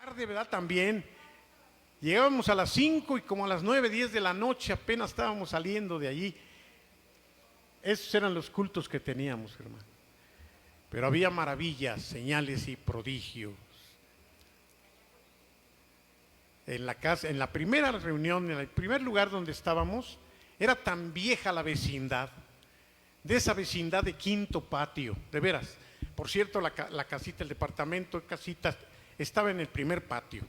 tarde, ¿verdad? También. Llegábamos a las 5 y como a las 9, 10 de la noche apenas estábamos saliendo de allí. Esos eran los cultos que teníamos, hermano. Pero había maravillas, señales y prodigios. En la casa, en la primera reunión, en el primer lugar donde estábamos, era tan vieja la vecindad, de esa vecindad de Quinto Patio, de veras. Por cierto, la casita, el departamento de casitas, estaba en el primer patio.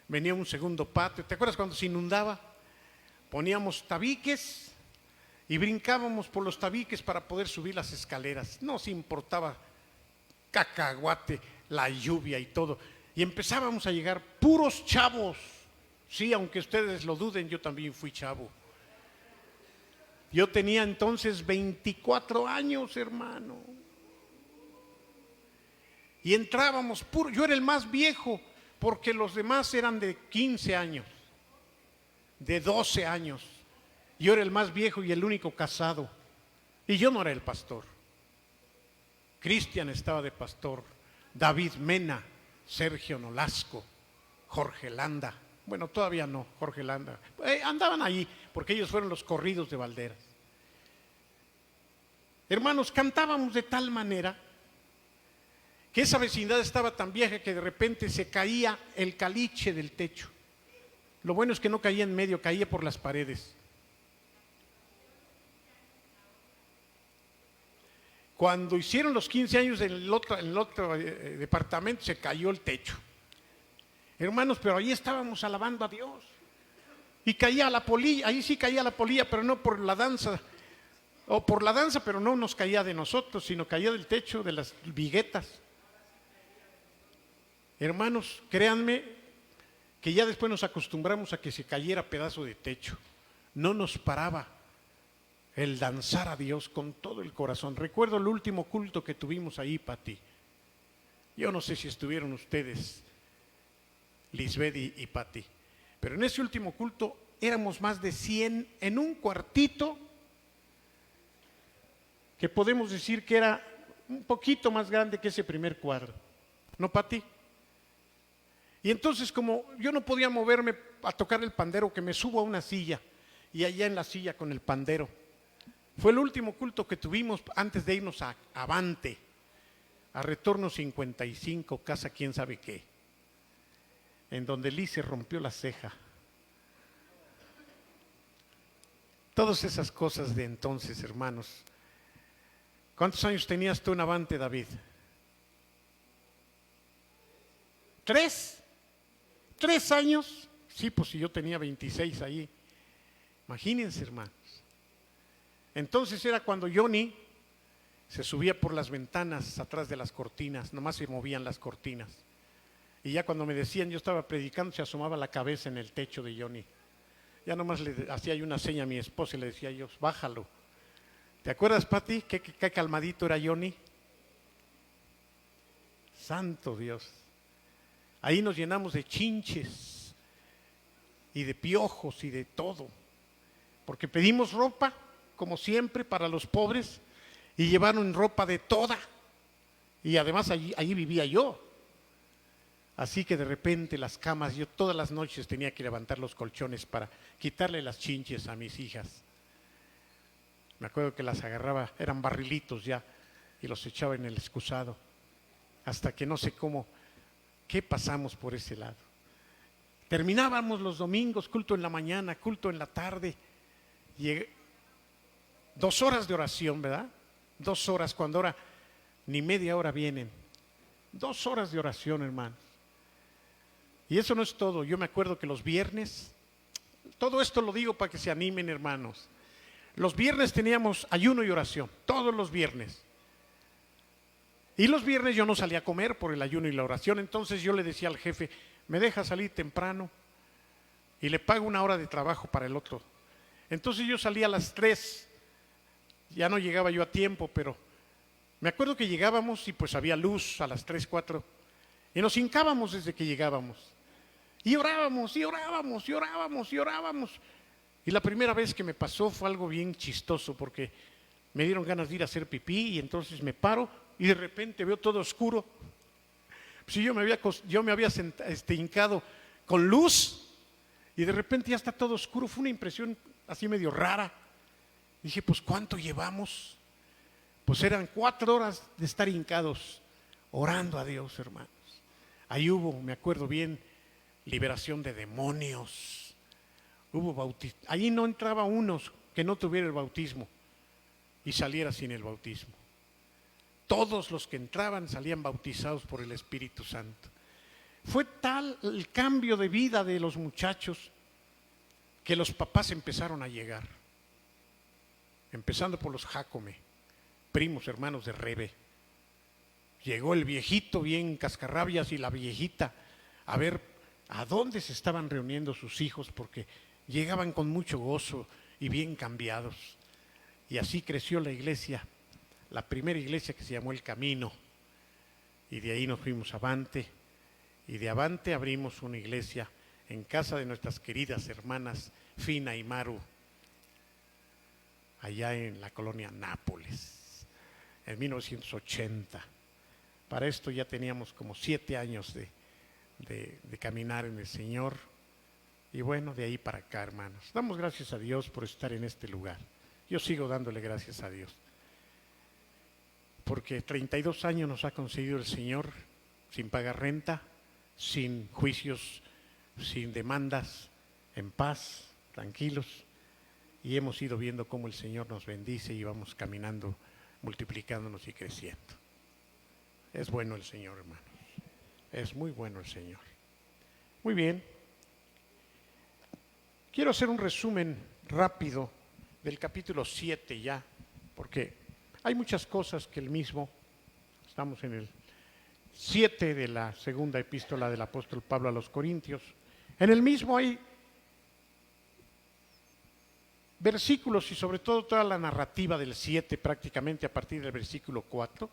Venía un segundo patio. ¿Te acuerdas cuando se inundaba? Poníamos tabiques y brincábamos por los tabiques para poder subir las escaleras. No nos importaba cacahuate, la lluvia y todo. Y empezábamos a llegar puros chavos. Sí, aunque ustedes lo duden, yo también fui chavo. Yo tenía entonces 24 años, hermano. Y entrábamos puro. Yo era el más viejo, porque los demás eran de 15 años, de 12 años. Yo era el más viejo y el único casado. Y yo no era el pastor. Cristian estaba de pastor, David Mena, Sergio Nolasco, Jorge Landa. Bueno, todavía no, Jorge Landa. Andaban allí, porque ellos fueron los corridos de Valderas. Hermanos, cantábamos de tal manera que esa vecindad estaba tan vieja que de repente se caía el caliche del techo. Lo bueno es que no caía en medio, caía por las paredes. Cuando hicieron los 15 años en el otro departamento, se cayó el techo. Hermanos, pero ahí estábamos alabando a Dios. Y caía la polilla, ahí sí caía la polilla, pero no por la danza. O por la danza, pero no nos caía de nosotros, sino caía del techo, de las viguetas. Hermanos, créanme que ya después nos acostumbramos a que se cayera pedazo de techo. No nos paraba el danzar a Dios con todo el corazón. Recuerdo el último culto que tuvimos ahí, Pati. Yo no sé si estuvieron ustedes, Lisbeth y Pati, pero en ese último culto éramos más de 100 en un cuartito que podemos decir que era un poquito más grande que ese primer cuadro. ¿No, Pati? Y entonces, como yo no podía moverme a tocar el pandero, que me subo a una silla y allá en la silla con el pandero. Fue el último culto que tuvimos antes de irnos a Avante, a Retorno 55, casa quién sabe qué, en donde Liz se rompió la ceja. Todas esas cosas de entonces, hermanos. ¿Cuántos años tenías tú en Avante, David? 3 años. Sí, pues si yo tenía 26 ahí. Imagínense, hermanos. Entonces era cuando Johnny se subía por las ventanas atrás de las cortinas, nomás se movían las cortinas. Y ya cuando me decían, yo estaba predicando, se asomaba la cabeza en el techo de Johnny. Ya nomás le hacía yo una seña a mi esposa y le decía yo, bájalo. ¿Te acuerdas, Pati, qué calmadito era Johnny? Santo Dios. Ahí nos llenamos de chinches y de piojos y de todo, porque pedimos ropa, como siempre, para los pobres, y llevaron ropa de toda, y además allí vivía yo. Así que de repente las camas, yo todas las noches tenía que levantar los colchones para quitarle las chinches a mis hijas. Me acuerdo que las agarraba, eran barrilitos ya, y los echaba en el excusado, hasta que no sé cómo, ¿qué pasamos por ese lado? Terminábamos los domingos, culto en la mañana, culto en la tarde, 2 horas de oración, ¿verdad? 2 horas, cuando ahora ni media hora vienen. 2 horas de oración, hermanos. Y eso no es todo. Yo me acuerdo que los viernes, todo esto lo digo para que se animen, hermanos. Los viernes teníamos ayuno y oración, todos los viernes. Y los viernes yo no salía a comer por el ayuno y la oración, entonces yo le decía al jefe, me deja salir temprano y le pago 1 hora de trabajo para el otro. Entonces yo salía a las 3, ya no llegaba yo a tiempo, pero me acuerdo que llegábamos y pues había luz a las 3, 4, y nos hincábamos desde que llegábamos. Y orábamos, y orábamos, y orábamos, y orábamos. Y la primera vez que me pasó fue algo bien chistoso, porque me dieron ganas de ir a hacer pipí, y entonces me paro, y de repente veo todo oscuro. Si yo me había hincado con luz y de repente ya está todo oscuro. Fue una impresión así medio rara. Dije, pues ¿cuánto llevamos? Pues eran 4 horas de estar hincados orando a Dios, hermanos. Ahí hubo, me acuerdo bien, liberación de demonios. Hubo bautismo. Allí no entraba uno que no tuviera el bautismo y saliera sin el bautismo. Todos los que entraban salían bautizados por el Espíritu Santo. Fue tal el cambio de vida de los muchachos que los papás empezaron a llegar. Empezando por los Jácome, primos hermanos de Rebe. Llegó el viejito bien cascarrabias y la viejita a ver a dónde se estaban reuniendo sus hijos, porque llegaban con mucho gozo y bien cambiados. Y así creció la iglesia, la primera iglesia que se llamó El Camino. Y de ahí nos fuimos a Avante, y de Avante abrimos una iglesia en casa de nuestras queridas hermanas Fina y Maru, allá en la colonia Nápoles, en 1980. Para esto ya teníamos como 7 años de caminar en el Señor. Y bueno, de ahí para acá, hermanos. Damos gracias a Dios por estar en este lugar. Yo sigo dándole gracias a Dios. Porque 32 años nos ha concedido el Señor sin pagar renta, sin juicios, sin demandas, en paz, tranquilos. Y hemos ido viendo cómo el Señor nos bendice y vamos caminando, multiplicándonos y creciendo. Es bueno el Señor, hermanos. Es muy bueno el Señor. Muy bien. Quiero hacer un resumen rápido del capítulo 7 ya, porque hay muchas cosas que el mismo, estamos en el 7 de la segunda epístola del apóstol Pablo a los Corintios. En el mismo hay versículos y sobre todo toda la narrativa del 7 prácticamente a partir del versículo 4.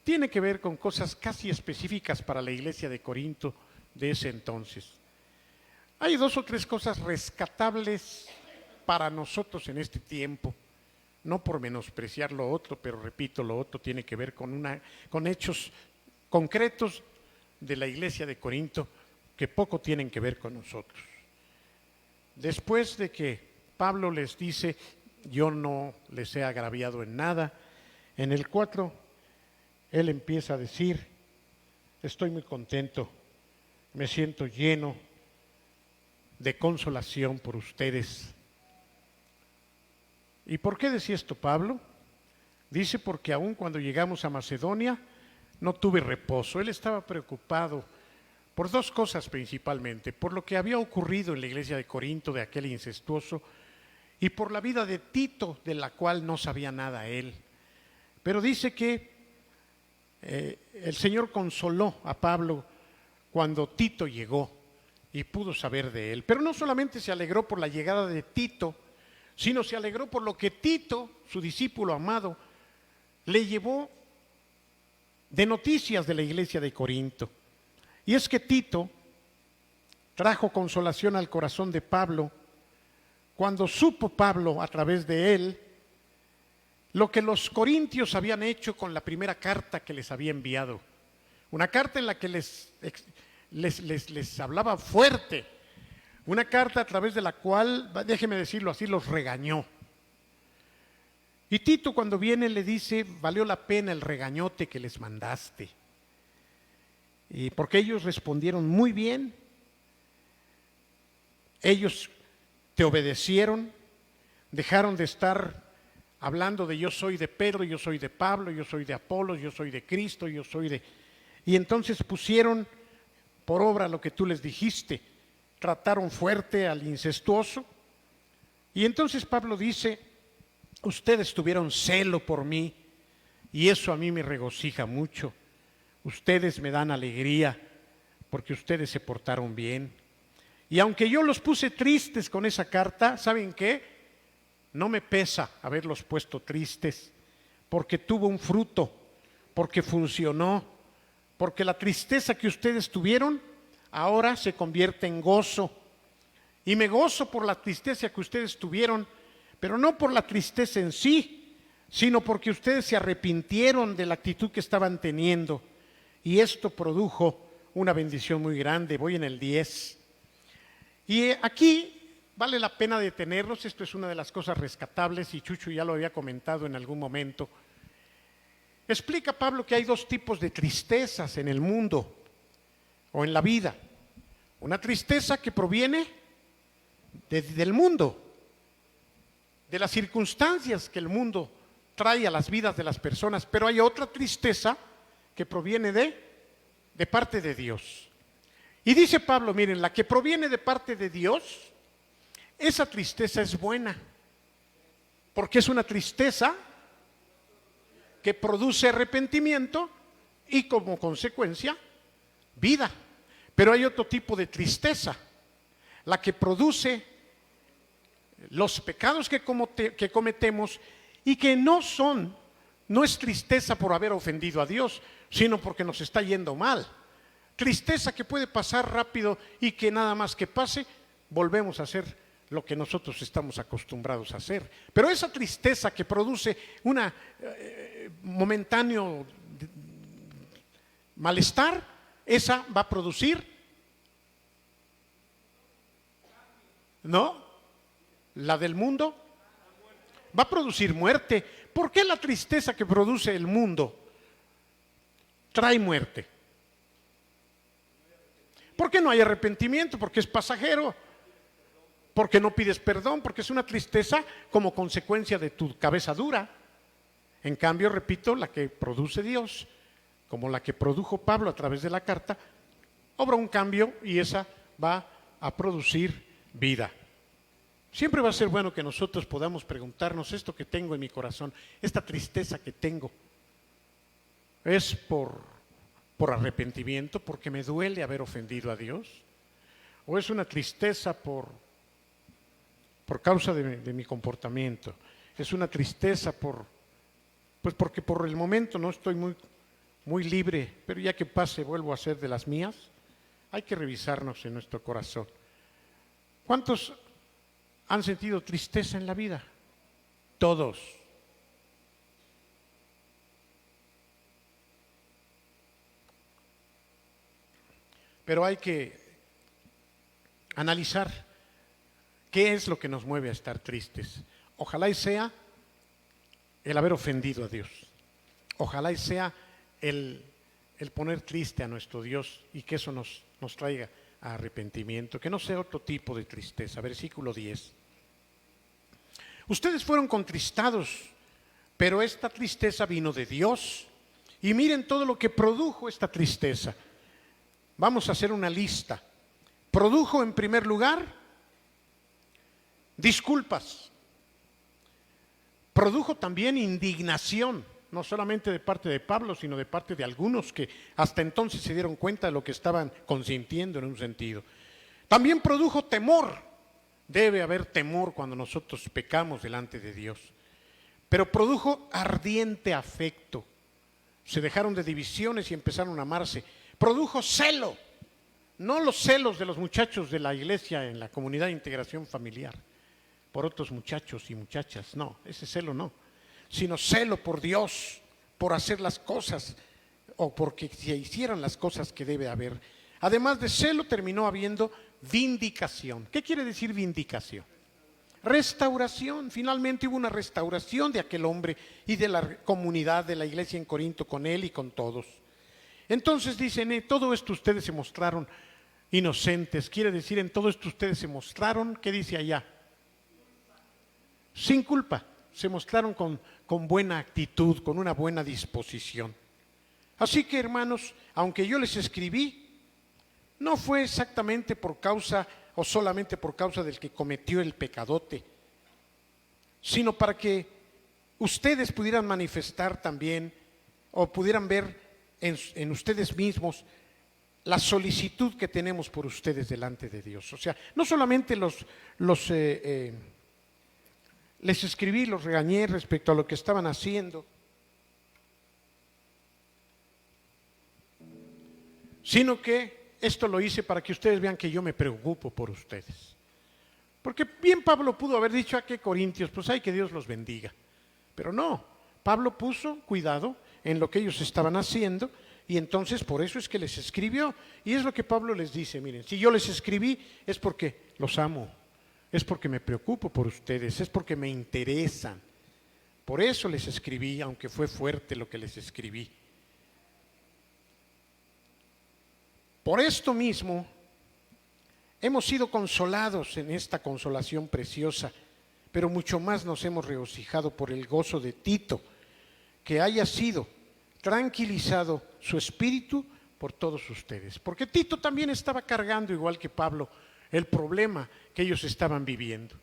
Tiene que ver con cosas casi específicas para la iglesia de Corinto de ese entonces. Hay 2 o 3 cosas rescatables para nosotros en este tiempo, no por menospreciar lo otro, pero repito, lo otro tiene que ver con hechos concretos de la iglesia de Corinto que poco tienen que ver con nosotros. Después de que Pablo les dice, yo no les he agraviado en nada, en el 4 él empieza a decir, estoy muy contento, me siento lleno de consolación por ustedes. ¿Y por qué decía esto Pablo? Dice, porque aún cuando llegamos a Macedonia no tuve reposo. Él estaba preocupado por 2 cosas principalmente, por lo que había ocurrido en la iglesia de Corinto de aquel incestuoso y por la vida de Tito, de la cual no sabía nada él. Pero dice que el Señor consoló a Pablo cuando Tito llegó y pudo saber de él. Pero no solamente se alegró por la llegada de Tito, sino se alegró por lo que Tito, su discípulo amado, le llevó de noticias de la iglesia de Corinto. Y es que Tito trajo consolación al corazón de Pablo cuando supo Pablo a través de él lo que los corintios habían hecho con la primera carta que les había enviado. Una carta en la que les hablaba fuerte. Una carta a través de la cual, déjeme decirlo así, los regañó. Y Tito cuando viene le dice, valió la pena el regañote que les mandaste. Y porque ellos respondieron muy bien. Ellos te obedecieron, dejaron de estar hablando de yo soy de Pedro, yo soy de Pablo, yo soy de Apolos, yo soy de Cristo, yo soy de... Y entonces pusieron por obra lo que tú les dijiste, trataron fuerte al incestuoso. Y entonces Pablo dice, ustedes tuvieron celo por mí y eso a mí me regocija mucho. Ustedes me dan alegría porque ustedes se portaron bien. Y aunque yo los puse tristes con esa carta, ¿saben qué? No me pesa haberlos puesto tristes, porque tuvo un fruto, porque funcionó, porque la tristeza que ustedes tuvieron ahora se convierte en gozo. Y me gozo por la tristeza que ustedes tuvieron, pero no por la tristeza en sí, sino porque ustedes se arrepintieron de la actitud que estaban teniendo y esto produjo una bendición muy grande. Voy en el 10. Y aquí vale la pena detenernos. Esto es una de las cosas rescatables y Chucho ya lo había comentado en algún momento. Explica Pablo que hay dos tipos de tristezas en el mundo o en la vida. Una tristeza que proviene del mundo, de las circunstancias que el mundo trae a las vidas de las personas, pero hay otra tristeza que proviene de parte de Dios. Y dice Pablo, miren, la que proviene de parte de Dios, esa tristeza es buena, porque es una tristeza que produce arrepentimiento y como consecuencia vida. Pero hay otro tipo de tristeza, la que produce los pecados que cometemos y que no es tristeza por haber ofendido a Dios, sino porque nos está yendo mal. Tristeza que puede pasar rápido y que nada más que pase, volvemos a hacer lo que nosotros estamos acostumbrados a hacer. Pero esa tristeza que produce una momentáneo malestar, esa va a producir, ¿no? La del mundo va a producir muerte. ¿Por qué la tristeza que produce el mundo trae muerte? Porque no hay arrepentimiento, porque es pasajero, porque no pides perdón, porque es una tristeza como consecuencia de tu cabeza dura. En cambio, repito, la que produce Dios, como la que produjo Pablo a través de la carta, obra un cambio y esa va a producir vida. Siempre va a ser bueno que nosotros podamos preguntarnos: esto que tengo en mi corazón, esta tristeza que tengo, ¿es por arrepentimiento, porque me duele haber ofendido a Dios? ¿O es una tristeza por causa de mi comportamiento? ¿Es una tristeza porque por el momento no estoy muy libre, pero ya que pase vuelvo a ser de las mías? Hay que revisarnos en nuestro corazón. ¿Cuántos han sentido tristeza en la vida? Todos. Pero hay que analizar qué es lo que nos mueve a estar tristes. Ojalá y sea el haber ofendido a Dios. Ojalá y sea el poner triste a nuestro Dios y que eso nos traiga a arrepentimiento, que no sea otro tipo de tristeza. Versículo 10. Ustedes fueron contristados, pero esta tristeza vino de Dios. Y miren todo lo que produjo esta tristeza. Vamos a hacer una lista. Produjo en primer lugar disculpas. Produjo también indignación, no solamente de parte de Pablo, sino de parte de algunos que hasta entonces se dieron cuenta de lo que estaban consintiendo en un sentido. También produjo temor. Debe haber temor cuando nosotros pecamos delante de Dios. Pero produjo ardiente afecto. Se dejaron de divisiones y empezaron a amarse. Produjo celo, no los celos de los muchachos de la iglesia en la comunidad de integración familiar, por otros muchachos y muchachas, no, ese celo no, sino celo por Dios, por hacer las cosas o porque se hicieran las cosas que debe haber. Además de celo, terminó habiendo vindicación. ¿Qué quiere decir vindicación? Restauración. Finalmente hubo una restauración de aquel hombre y de la comunidad de la iglesia en Corinto con él y con todos. Entonces dicen, todo esto ustedes se mostraron inocentes. Quiere decir, en todo esto ustedes se mostraron, ¿qué dice allá? Sin culpa. Se mostraron con buena actitud, con una buena disposición. Así que, hermanos, aunque yo les escribí, no fue exactamente por causa o solamente por causa del que cometió el pecadote, sino para que ustedes pudieran manifestar también o pudieran ver en ustedes mismos la solicitud que tenemos por ustedes delante de Dios. O sea, no solamente les escribí, los regañé respecto a lo que estaban haciendo, sino que esto lo hice para que ustedes vean que yo me preocupo por ustedes. Porque bien Pablo pudo haber dicho: ¿a qué Corintios? Pues hay que Dios los bendiga. Pero no, Pablo puso cuidado en lo que ellos estaban haciendo Y entonces por eso es que les escribió. Y es lo que Pablo les dice, miren, si yo les escribí es porque los amo, es porque me preocupo por ustedes, es porque me interesan. Por eso les escribí, aunque fue fuerte lo que les escribí. Por esto mismo hemos sido consolados en esta consolación preciosa, pero mucho más nos hemos regocijado por el gozo de Tito, que haya sido tranquilizado su espíritu por todos ustedes. Porque Tito también estaba cargando, igual que Pablo, el problema que ellos estaban viviendo.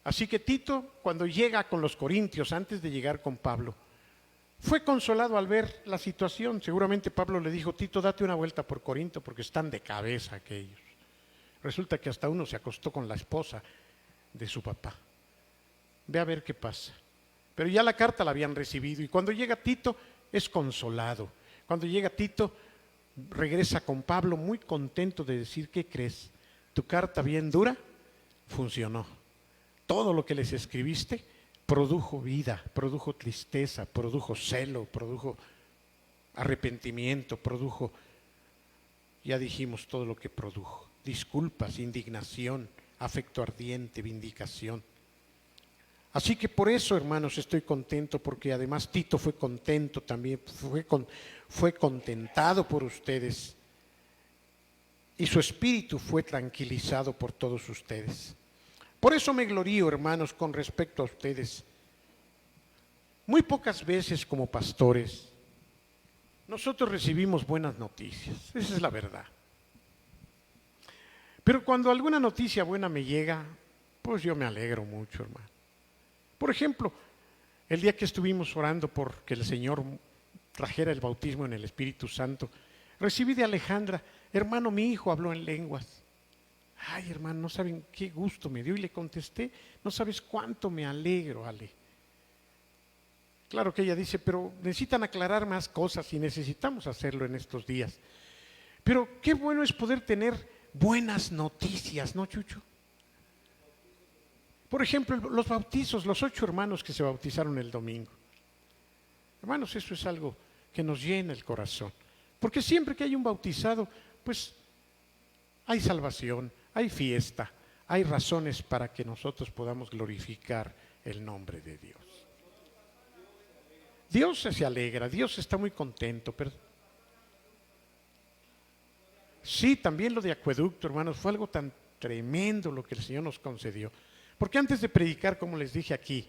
Así que Tito, cuando llega con los corintios, antes de llegar con Pablo, fue consolado al ver la situación. Seguramente Pablo le dijo, Tito, date una vuelta por Corinto porque están de cabeza aquellos. Resulta que hasta uno se acostó con la esposa de su papá. Ve a ver qué pasa. Pero ya la carta la habían recibido y cuando llega Tito es consolado. Cuando llega Tito regresa con Pablo muy contento de decir, ¿qué crees? Tu carta bien dura funcionó. Todo lo que les escribiste produjo vida, produjo tristeza, produjo celo, produjo arrepentimiento, produjo, ya dijimos todo lo que produjo, disculpas, indignación, afecto ardiente, vindicación. Así que por eso, hermanos, estoy contento, porque además Tito fue contento también, fue contentado por ustedes y su espíritu fue tranquilizado por todos ustedes. Por eso me glorío, hermanos, con respecto a ustedes. Muy pocas veces como pastores nosotros recibimos buenas noticias, esa es la verdad. Pero cuando alguna noticia buena me llega, pues yo me alegro mucho, hermano. Por ejemplo, el día que estuvimos orando por que el Señor trajera el bautismo en el Espíritu Santo, recibí de Alejandra, hermano, mi hijo habló en lenguas. Ay, hermano, no saben qué gusto me dio. Y le contesté, no sabes cuánto me alegro, Ale. Claro que ella dice, pero necesitan aclarar más cosas y necesitamos hacerlo en estos días. Pero qué bueno es poder tener buenas noticias, ¿no, Chucho? Por ejemplo, los bautizos, los 8 hermanos que se bautizaron el domingo. Hermanos, eso es algo que nos llena el corazón. Porque siempre que hay un bautizado, pues hay salvación, hay fiesta, hay razones para que nosotros podamos glorificar el nombre de Dios. Dios se alegra, Dios está muy contento. Pero sí, también lo de acueducto, hermanos, fue algo tan tremendo lo que el Señor nos concedió. Porque antes de predicar, como les dije aquí,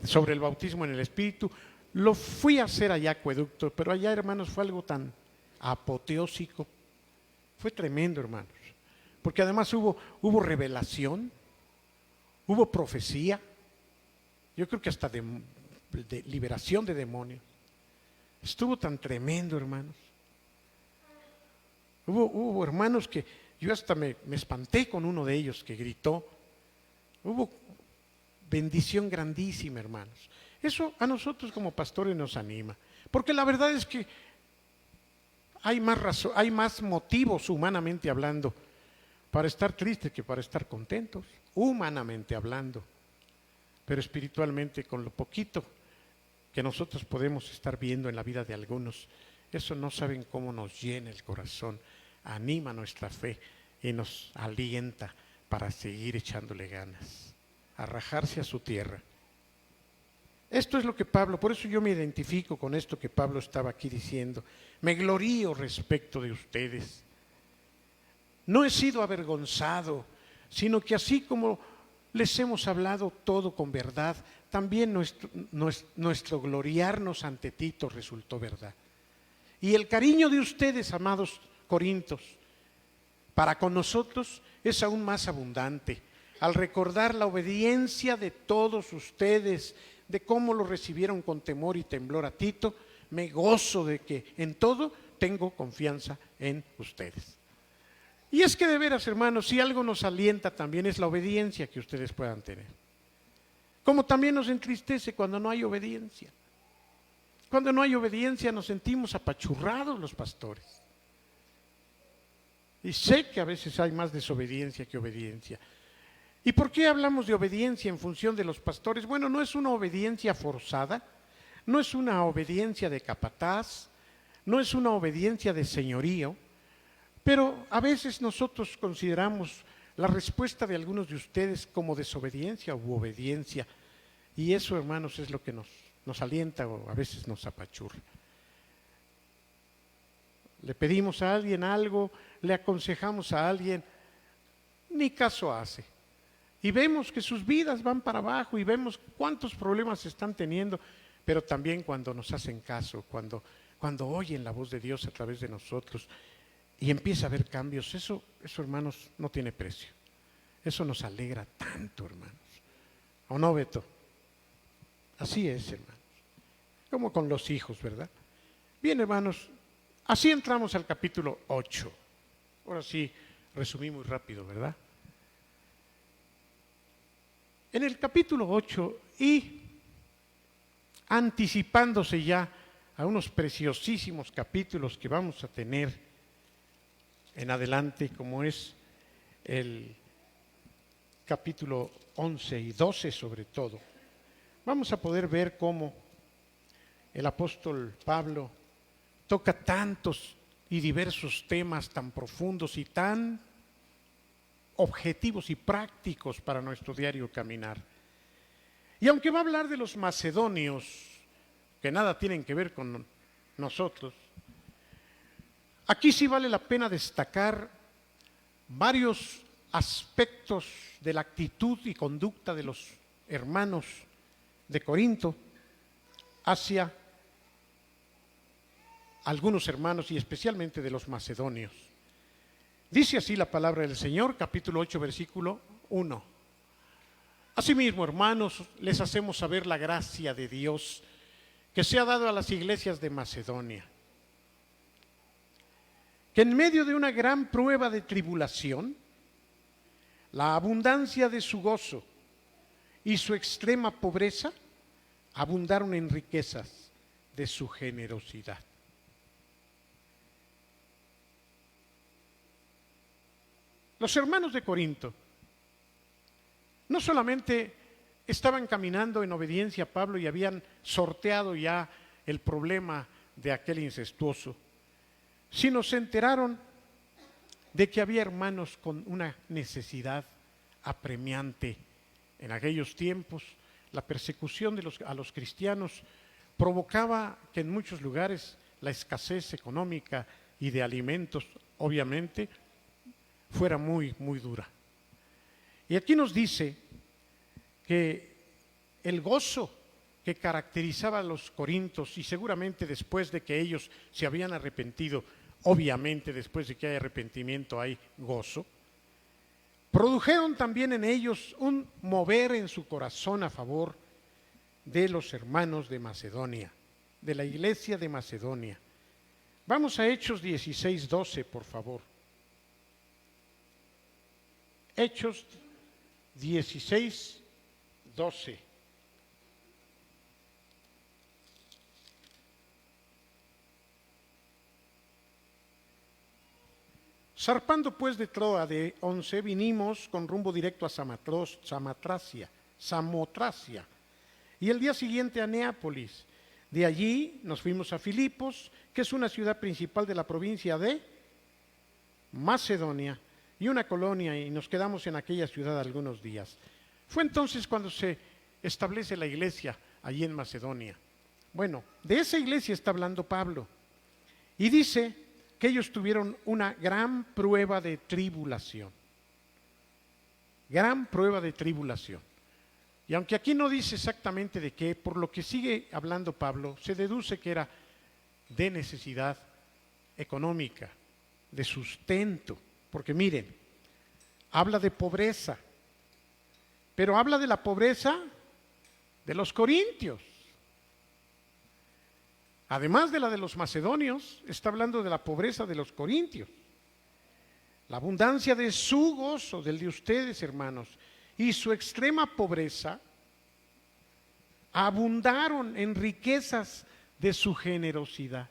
sobre el bautismo en el Espíritu, lo fui a hacer allá acueducto, pero allá, hermanos, fue algo tan apoteósico. Fue tremendo, hermanos. Porque además hubo revelación, hubo profecía, yo creo que hasta de liberación de demonios. Estuvo tan tremendo, hermanos. Hubo hermanos que yo hasta me espanté con uno de ellos que gritó. Hubo bendición grandísima, hermanos. Eso a nosotros como pastores nos anima, porque la verdad es que hay más razón, hay más motivos humanamente hablando para estar tristes que para estar contentos, humanamente hablando. Pero espiritualmente, con lo poquito que nosotros podemos estar viendo en la vida de algunos, eso no saben cómo nos llena el corazón, anima nuestra fe y nos alienta para seguir echándole ganas, a rajarse a su tierra. Esto es lo que Pablo, por eso yo me identifico con esto que Pablo estaba aquí diciendo. Me glorío respecto de ustedes. No he sido avergonzado, sino que así como les hemos hablado todo con verdad, también nuestro gloriarnos ante Tito resultó verdad. Y el cariño de ustedes, amados corintios, para con nosotros es aún más abundante. Al recordar la obediencia de todos ustedes, de cómo lo recibieron con temor y temblor a Tito, me gozo de que en todo tengo confianza en ustedes. Y es que de veras, hermanos, si algo nos alienta también es la obediencia que ustedes puedan tener. Como también nos entristece cuando no hay obediencia. Cuando no hay obediencia nos sentimos apachurrados los pastores. Y sé que a veces hay más desobediencia que obediencia. ¿Y por qué hablamos de obediencia en función de los pastores? Bueno, no es una obediencia forzada, no es una obediencia de capataz, no es una obediencia de señorío, pero a veces nosotros consideramos la respuesta de algunos de ustedes como desobediencia u obediencia. Y eso, hermanos, es lo que nos alienta o a veces nos apachurra. Le pedimos a alguien algo, le aconsejamos a alguien, ni caso hace. Y vemos que sus vidas van para abajo y vemos cuántos problemas están teniendo, pero también cuando nos hacen caso, cuando oyen la voz de Dios a través de nosotros y empieza a haber cambios, eso, hermanos, no tiene precio. Eso nos alegra tanto, hermanos. ¿O no, Beto? Así es, hermanos. Como con los hijos, ¿verdad? Bien, hermanos, así entramos al capítulo 8. Ahora sí, resumí muy rápido, ¿verdad? En el capítulo 8, y anticipándose ya a unos preciosísimos capítulos que vamos a tener en adelante, como es el capítulo 11 y 12 sobre todo, vamos a poder ver cómo el apóstol Pablo toca tantos y diversos temas tan profundos y tan objetivos y prácticos para nuestro diario caminar. Y aunque va a hablar de los macedonios, que nada tienen que ver con nosotros, aquí sí vale la pena destacar varios aspectos de la actitud y conducta de los hermanos de Corinto hacia algunos hermanos y especialmente de los macedonios. Dice así la palabra del Señor, capítulo 8, versículo 1. Asimismo, hermanos, les hacemos saber la gracia de Dios que se ha dado a las iglesias de Macedonia, que en medio de una gran prueba de tribulación, la abundancia de su gozo y su extrema pobreza abundaron en riquezas de su generosidad. Los hermanos de Corinto no solamente estaban caminando en obediencia a Pablo y habían sorteado ya el problema de aquel incestuoso, sino se enteraron de que había hermanos con una necesidad apremiante. En aquellos tiempos, la persecución a los cristianos provocaba que en muchos lugares la escasez económica y de alimentos, obviamente, fuera muy, muy dura. Y aquí nos dice que el gozo que caracterizaba a los corintios, y seguramente después de que ellos se habían arrepentido, obviamente después de que hay arrepentimiento hay gozo, produjeron también en ellos un mover en su corazón a favor de los hermanos de Macedonia, de la iglesia de Macedonia. Vamos a Hechos 16:12, por favor. Hechos 16:12. Zarpando pues de Troa de 11, vinimos con rumbo directo a Samotracia, y el día siguiente a Neápolis. De allí nos fuimos a Filipos, que es una ciudad principal de la provincia de Macedonia, y una colonia, y nos quedamos en aquella ciudad algunos días. Fue entonces cuando se establece la iglesia allí en Macedonia. Bueno, de esa iglesia está hablando Pablo, y dice que ellos tuvieron una gran prueba de tribulación. Gran prueba de tribulación. Y aunque aquí no dice exactamente de qué, por lo que sigue hablando Pablo, se deduce que era de necesidad económica, de sustento. Porque miren, habla de pobreza, pero habla de la pobreza de los corintios. Además de la de los macedonios, está hablando de la pobreza de los corintios. La abundancia de su gozo, del de ustedes, hermanos, y su extrema pobreza, abundaron en riquezas de su generosidad.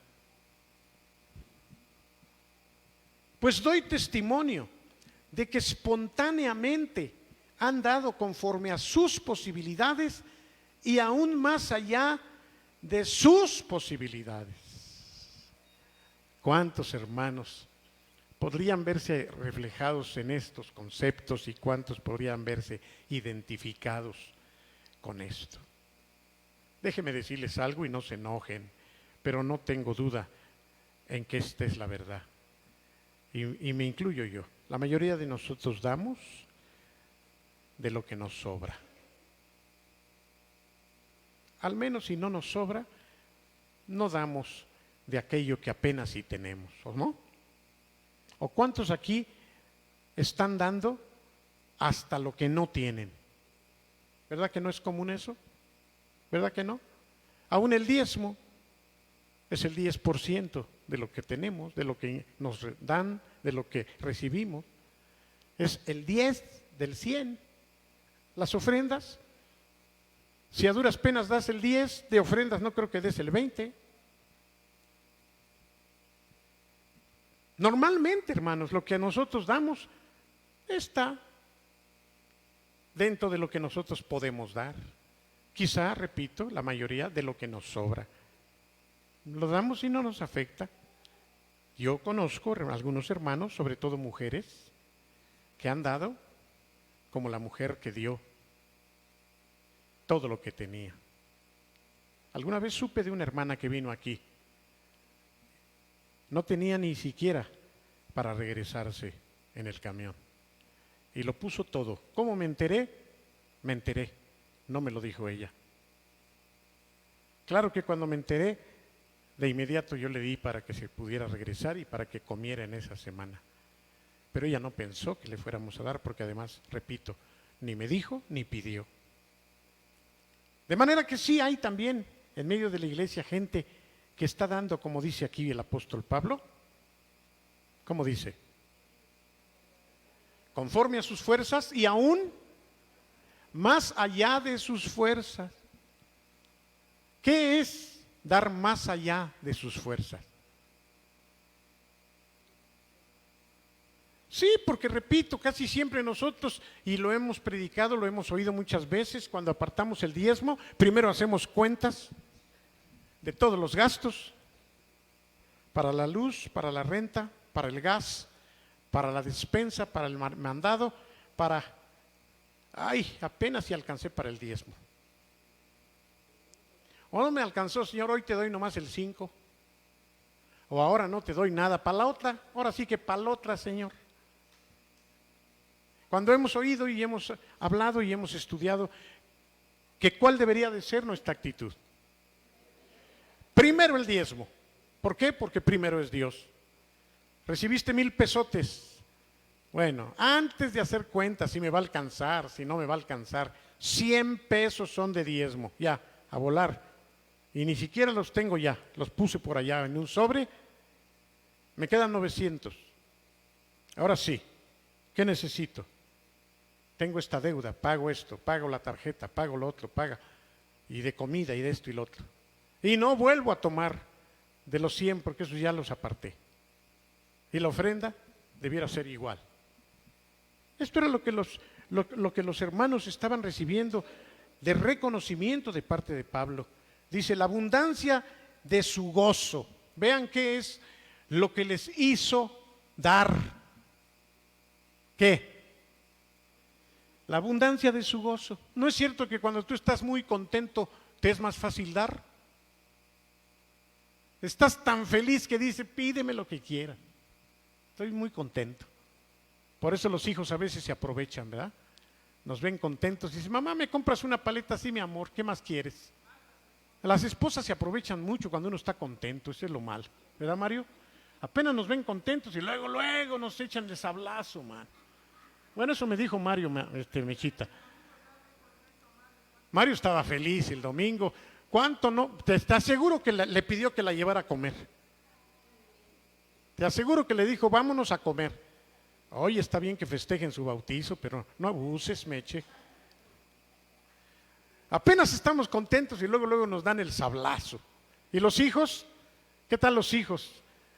Pues doy testimonio de que espontáneamente han dado conforme a sus posibilidades y aún más allá de sus posibilidades. ¿Cuántos hermanos podrían verse reflejados en estos conceptos y cuántos podrían verse identificados con esto? Déjenme decirles algo y no se enojen, pero no tengo duda en que esta es la verdad. Y me incluyo yo. La mayoría de nosotros damos de lo que nos sobra. Al menos si no nos sobra, no damos de aquello que apenas sí tenemos, ¿o no? ¿O cuántos aquí están dando hasta lo que no tienen? ¿Verdad que no es común eso? ¿Verdad que no? Aún el diezmo es el 10% de lo que tenemos, de lo que nos dan, de lo que recibimos. Es el 10 del 100. Las ofrendas, si a duras penas das el 10 de ofrendas, no creo que des el 20. Normalmente, hermanos, lo que nosotros damos está dentro de lo que nosotros podemos dar. Quizá, repito, la mayoría de lo que nos sobra. Lo damos y no nos afecta. Yo conozco algunos hermanos, sobre todo mujeres, que han dado como la mujer que dio todo lo que tenía. Alguna vez supe de una hermana que vino aquí. No tenía ni siquiera para regresarse en el camión. Y lo puso todo. ¿Cómo me enteré? Me enteré. No me lo dijo ella. Claro que cuando me enteré, de inmediato yo le di para que se pudiera regresar y para que comiera en esa semana. Pero ella no pensó que le fuéramos a dar porque además, repito, ni me dijo ni pidió. De manera que sí hay también en medio de la iglesia gente que está dando, como dice aquí el apóstol Pablo. ¿Cómo dice? Conforme a sus fuerzas y aún más allá de sus fuerzas. ¿Qué es dar más allá de sus fuerzas? Sí, porque repito, casi siempre nosotros, y lo hemos predicado, lo hemos oído muchas veces, cuando apartamos el diezmo, primero hacemos cuentas de todos los gastos, para la luz, para la renta, para el gas, para la despensa, para el mandado, para... ¡Ay! Apenas si alcancé para el diezmo. O no me alcanzó, Señor, hoy te doy nomás el 5. O ahora no te doy nada, para la otra, ahora sí que para la otra, Señor. Cuando hemos oído y hemos hablado y hemos estudiado que cuál debería de ser nuestra actitud. Primero el diezmo. ¿Por qué? Porque primero es Dios. Recibiste 1,000 pesotes. Bueno, antes de hacer cuentas si me va a alcanzar, si no me va a alcanzar, 100 pesos son de diezmo, ya, a volar. Y ni siquiera los tengo ya, los puse por allá en un sobre, me quedan 900. Ahora sí, ¿qué necesito? Tengo esta deuda, pago esto, pago la tarjeta, pago lo otro, paga, y de comida y de esto y lo otro. Y no vuelvo a tomar de los 100 porque esos ya los aparté. Y la ofrenda debiera ser igual. Esto era lo que los hermanos estaban recibiendo de reconocimiento de parte de Pablo. Dice, la abundancia de su gozo. Vean qué es lo que les hizo dar. ¿Qué? La abundancia de su gozo. ¿No es cierto que cuando tú estás muy contento te es más fácil dar? Estás tan feliz que dice, pídeme lo que quieras. Estoy muy contento. Por eso los hijos a veces se aprovechan, ¿verdad? Nos ven contentos y dicen, mamá, ¿me compras una paleta? Sí, mi amor, ¿qué más quieres? Las esposas se aprovechan mucho cuando uno está contento, eso es lo malo, ¿verdad, Mario? Apenas nos ven contentos y luego nos echan de sablazo, man. Bueno, eso me dijo Mario, Mechita. Mario estaba feliz el domingo. ¿Cuánto no? Te aseguro que le pidió que la llevara a comer. Te aseguro que le dijo, vámonos a comer. Oye, está bien que festejen su bautizo, pero no abuses, Meche. Apenas estamos contentos y luego nos dan el sablazo. ¿Y los hijos? ¿Qué tal los hijos?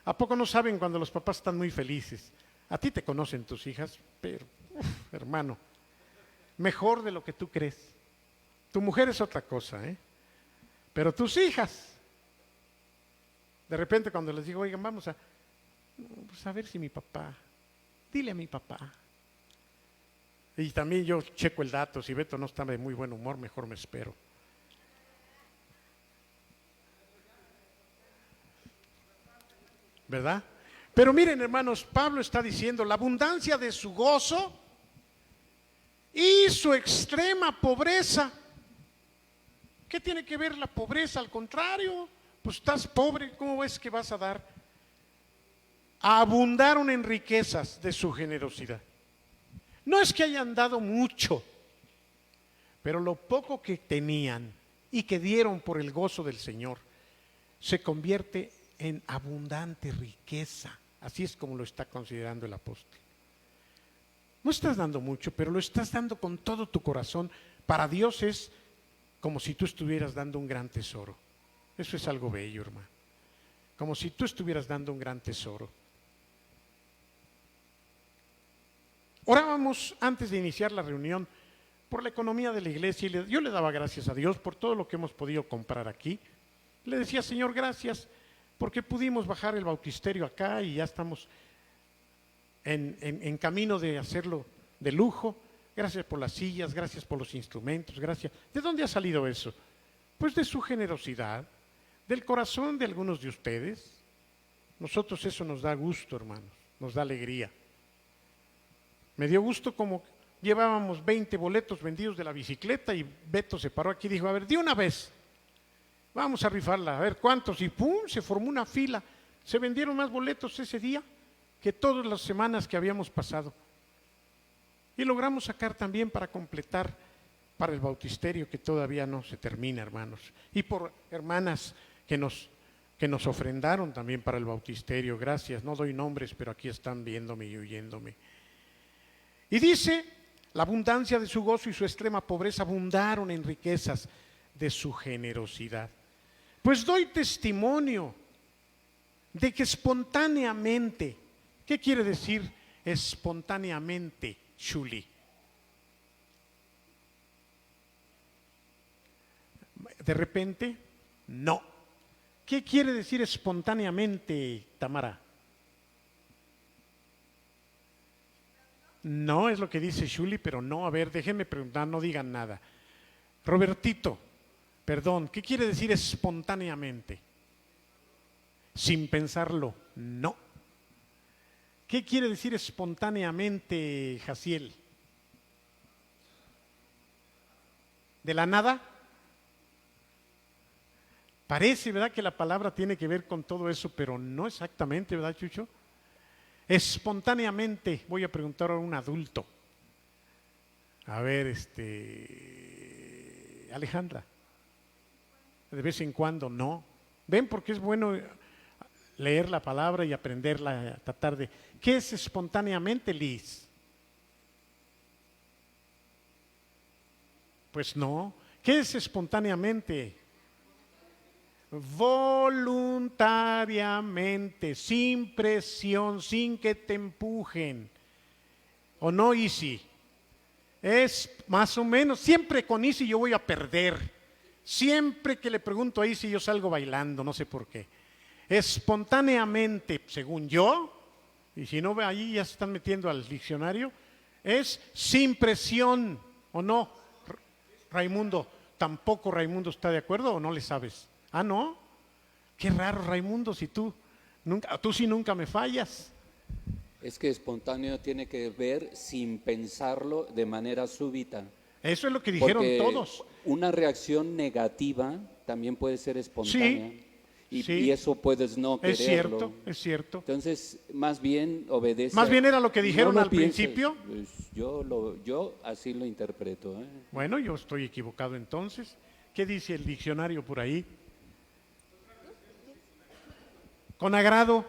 ¿A poco no saben cuando los papás están muy felices? A ti te conocen tus hijas, pero, hermano, mejor de lo que tú crees. Tu mujer es otra cosa, ¿eh? Pero tus hijas, de repente cuando les digo, oigan, vamos a Pues a ver si mi papá, dile a mi papá. Y también yo checo el dato, si Beto no está de muy buen humor, mejor me espero. ¿Verdad? Pero miren, hermanos, Pablo está diciendo la abundancia de su gozo y su extrema pobreza. ¿Qué tiene que ver la pobreza? Al contrario, pues estás pobre, ¿cómo ves que vas a dar? Abundaron en riquezas de su generosidad. No es que hayan dado mucho, pero lo poco que tenían y que dieron por el gozo del Señor se convierte en abundante riqueza. Así es como lo está considerando el apóstol. No estás dando mucho, pero lo estás dando con todo tu corazón. Para Dios es como si tú estuvieras dando un gran tesoro. Eso es algo bello, hermano. Como si tú estuvieras dando un gran tesoro. Orábamos antes de iniciar la reunión por la economía de la iglesia y yo le daba gracias a Dios por todo lo que hemos podido comprar aquí. Le decía, Señor, gracias porque pudimos bajar el bautisterio acá y ya estamos en camino de hacerlo de lujo. Gracias por las sillas, gracias por los instrumentos, gracias. ¿De dónde ha salido eso? Pues de su generosidad, del corazón de algunos de ustedes. Nosotros eso nos da gusto, hermanos, nos da alegría. Me dio gusto como llevábamos 20 boletos vendidos de la bicicleta y Beto se paró aquí y dijo, a ver, de una vez, vamos a rifarla, a ver cuántos, y pum, se formó una fila. Se vendieron más boletos ese día que todas las semanas que habíamos pasado. Y logramos sacar también para completar para el bautisterio que todavía no se termina, hermanos. Y por hermanas que nos ofrendaron también para el bautisterio, gracias. No doy nombres, pero aquí están viéndome y oyéndome. Y dice, la abundancia de su gozo y su extrema pobreza abundaron en riquezas de su generosidad. Pues doy testimonio de que espontáneamente, ¿qué quiere decir espontáneamente, Shuli? De repente, no. ¿Qué quiere decir espontáneamente, Tamara? No es lo que dice Shuli, pero no, a ver, déjenme preguntar, no digan nada. Robertito, perdón, ¿qué quiere decir espontáneamente? Sin pensarlo, no. ¿Qué quiere decir espontáneamente, Jaciel? ¿De la nada? Parece, ¿verdad?, que la palabra tiene que ver con todo eso, pero no exactamente, ¿verdad, Chucho? Espontáneamente, voy a preguntar a un adulto. A ver, Alejandra. De vez en cuando, no. ¿Ven? Porque es bueno leer la palabra y aprenderla, tratar de... ¿Qué es espontáneamente, Liz? Pues no. ¿Qué es espontáneamente? Voluntariamente, sin presión, sin que te empujen. ¿O no, Isi? Es más o menos, siempre con Isi yo voy a perder. Siempre que le pregunto a Isi yo salgo bailando, no sé por qué. Espontáneamente, según yo, y si no, ahí ya se están metiendo al diccionario, es sin presión, ¿o no? Raimundo, ¿tampoco Raimundo está de acuerdo o no le sabes? Ah, ¿no? Qué raro, Raimundo, si tú sí nunca me fallas. Es que espontáneo tiene que ver sin pensarlo de manera súbita. Eso es lo que dijeron Porque todos. Una reacción negativa también puede ser espontánea. Sí, y, sí. y eso puedes no quererlo. Es cierto, es cierto. Entonces, más bien obedece. Más bien era lo que dijeron no al pienses. principio. Pues yo así lo interpreto. Bueno, yo estoy equivocado entonces. ¿Qué dice el diccionario por ahí? Con agrado.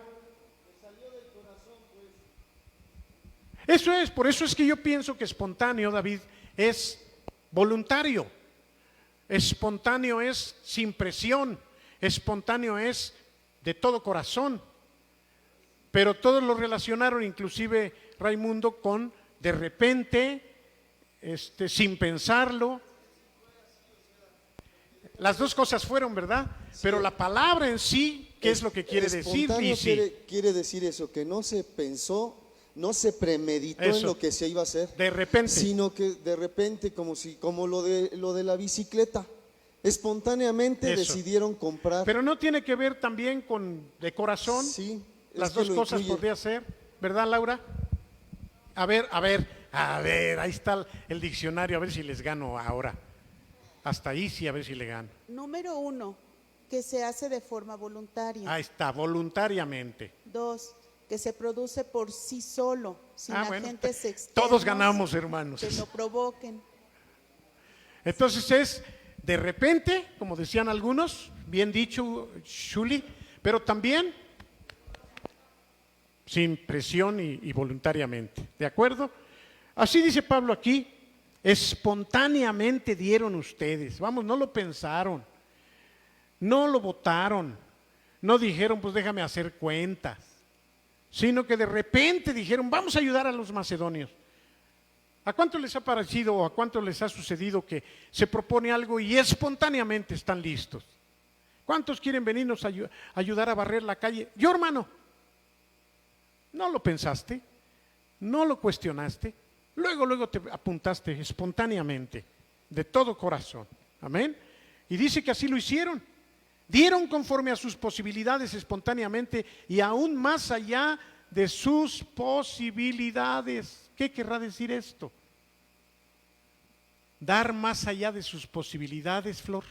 Eso es, por eso es que yo pienso que espontáneo, David, es voluntario. Espontáneo es sin presión. Espontáneo es de todo corazón. Pero todos lo relacionaron, inclusive Raimundo, con de repente, sin pensarlo. Las dos cosas fueron, ¿verdad? Pero la palabra en sí, ¿Qué es lo que quiere decir? Espontáneo Lisi? quiere decir eso, que no se pensó, no se premeditó Eso. en lo que se iba a hacer, De repente. sino que de repente, como lo de la bicicleta, espontáneamente Eso. decidieron comprar. Pero no tiene que ver también con de corazón. Sí, es Las que dos lo cosas incluye. podría ser, ¿verdad, Laura? A ver, ahí está el diccionario, a ver si les gano ahora. Hasta ahí sí, a ver si le gano. Número 1, que se hace de forma voluntaria. Ahí está, voluntariamente. 2, que se produce por sí solo, sin Bueno, agentes externos todos ganamos, hermanos. que lo provoquen. Entonces es de repente, como decían algunos, bien dicho, Shuli, pero también sin presión y voluntariamente. ¿De acuerdo? Así dice Pablo aquí, espontáneamente dieron ustedes. Vamos, no lo pensaron, no lo votaron, no dijeron, pues déjame hacer cuentas, sino que de repente dijeron, vamos a ayudar a los macedonios. ¿A cuánto les ha parecido o a cuánto les ha sucedido que se propone algo y espontáneamente están listos? ¿Cuántos quieren venirnos a ayudar a barrer la calle? Yo, hermano, no lo pensaste, no lo cuestionaste, luego te apuntaste espontáneamente, de todo corazón. Amén. Y dice que así lo hicieron. Dieron conforme a sus posibilidades espontáneamente y aún más allá de sus posibilidades. ¿Qué querrá decir esto? Dar más allá de sus posibilidades, Flor.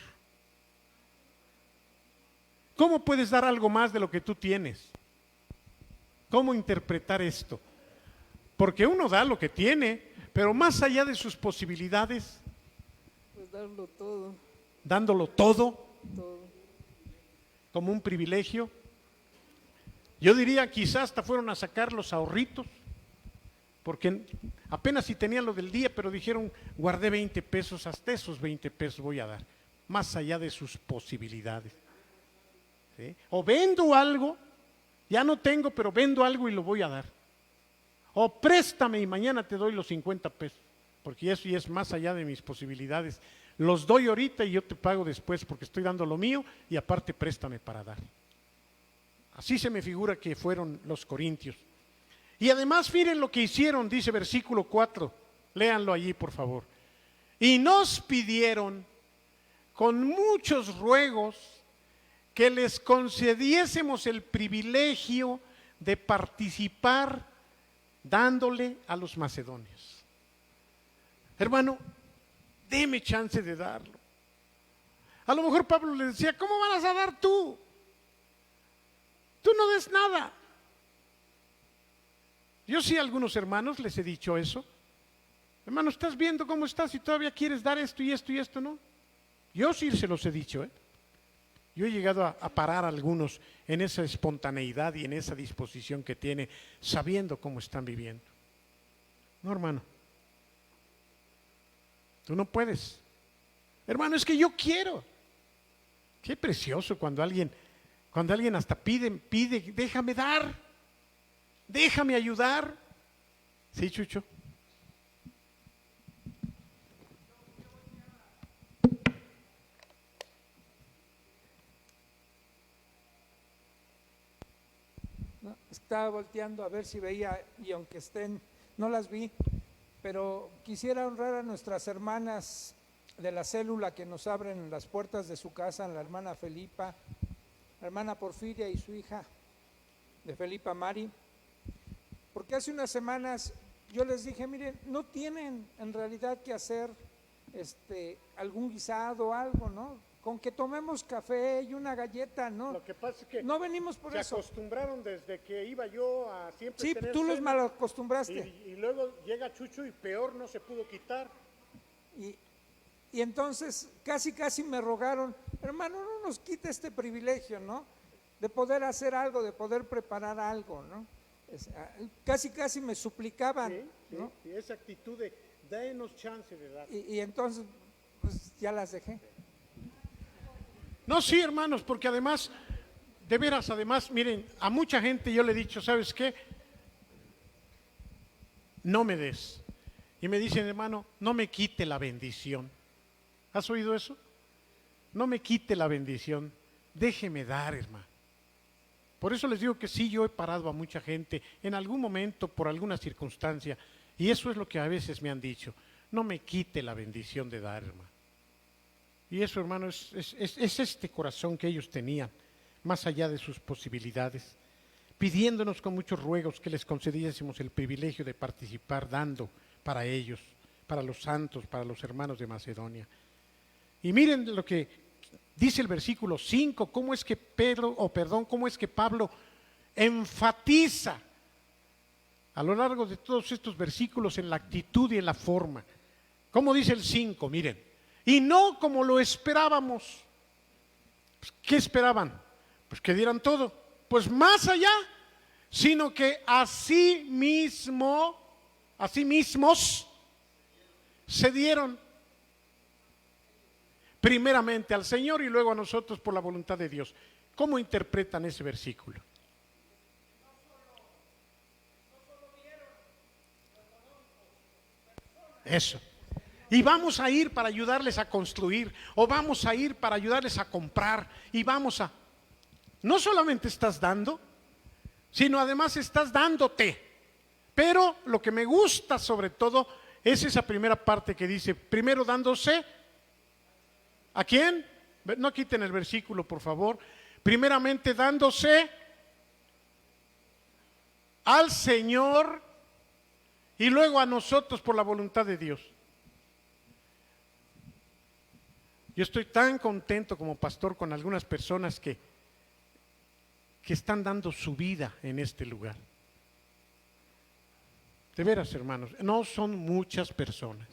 ¿Cómo puedes dar algo más de lo que tú tienes? ¿Cómo interpretar esto? Porque uno da lo que tiene, pero más allá de sus posibilidades, Pues darlo todo, dándolo todo todo. como un privilegio. Yo diría quizás hasta fueron a sacar los ahorritos, porque apenas si tenían lo del día, pero dijeron, guardé 20 pesos, hasta esos 20 pesos voy a dar, más allá de sus posibilidades. ¿Sí? O vendo algo, ya no tengo, pero vendo algo y lo voy a dar. O préstame y mañana te doy los 50 pesos, porque eso ya es más allá de mis posibilidades. Los doy ahorita y yo te pago después porque estoy dando lo mío y aparte préstame para dar. Así se me figura que fueron los corintios. Y además miren lo que hicieron, dice versículo 4, léanlo allí por favor. Y nos pidieron con muchos ruegos que les concediésemos el privilegio de participar dándole a los macedonios. Hermano, deme chance de darlo. A lo mejor Pablo le decía, ¿cómo vas a dar tú? Tú no des nada. Yo sí a algunos hermanos les he dicho eso. Hermano, ¿estás viendo cómo estás y todavía quieres dar esto y esto y esto, no? Yo sí se los he dicho, ¿eh? Yo he llegado a parar a algunos en esa espontaneidad y en esa disposición que tiene, sabiendo cómo están viviendo. No, hermano. Tú no puedes. Hermano, es que yo quiero. Qué precioso cuando alguien hasta pide, déjame dar, déjame ayudar. ¿Sí, Chucho? ¿No? Estaba volteando a ver si veía, y aunque estén, no las vi, pero quisiera honrar a nuestras hermanas de la célula que nos abren las puertas de su casa, la hermana Felipa, la hermana Porfiria y su hija de Felipa Mari, porque hace unas semanas yo les dije, miren, no tienen en realidad que hacer algún guisado o algo, ¿no? Con que tomemos café y una galleta, ¿no? Lo que pasa es que No venimos por se eso. acostumbraron desde que iba yo a siempre Sí, tener tú los cena, malacostumbraste. y luego llega Chucho y peor no se pudo quitar. Y entonces casi me rogaron, hermano, no nos quite este privilegio, ¿no? De poder hacer algo, de poder preparar algo, ¿no? Casi me suplicaban, Sí, ¿no? y esa actitud de denos chance de dar. Y entonces, pues ya las dejé. No, sí, hermanos, porque además, de veras, además, miren, a mucha gente yo le he dicho, ¿sabes qué? No me des. Y me dicen, hermano, no me quite la bendición. ¿Has oído eso? No me quite la bendición. Déjeme dar, hermano. Por eso les digo que sí, yo he parado a mucha gente en algún momento, por alguna circunstancia, y eso es lo que a veces me han dicho. No me quite la bendición de dar, hermano. Y eso, hermano, es este corazón que ellos tenían, más allá de sus posibilidades, pidiéndonos con muchos ruegos que les concediésemos el privilegio de participar dando para ellos, para los santos, para los hermanos de Macedonia. Y miren lo que dice el versículo 5, cómo es que cómo es que Pablo enfatiza a lo largo de todos estos versículos en la actitud y en la forma. ¿Cómo dice el 5? Miren, y no como lo esperábamos. Pues, ¿qué esperaban? Pues que dieran todo. Pues más allá, sino que así mismos se dieron primeramente al Señor y luego a nosotros por la voluntad de Dios. ¿Cómo interpretan ese versículo? Eso. Y vamos a ir para ayudarles a construir, o vamos a ir para ayudarles a comprar, y vamos a... No solamente estás dando, sino además estás dándote. Pero lo que me gusta sobre todo es esa primera parte que dice, primero dándose, ¿a quién? No quiten el versículo, por favor. Primeramente dándose al Señor y luego a nosotros por la voluntad de Dios. Yo estoy tan contento como pastor con algunas personas que están dando su vida en este lugar. De veras, hermanos, no son muchas personas.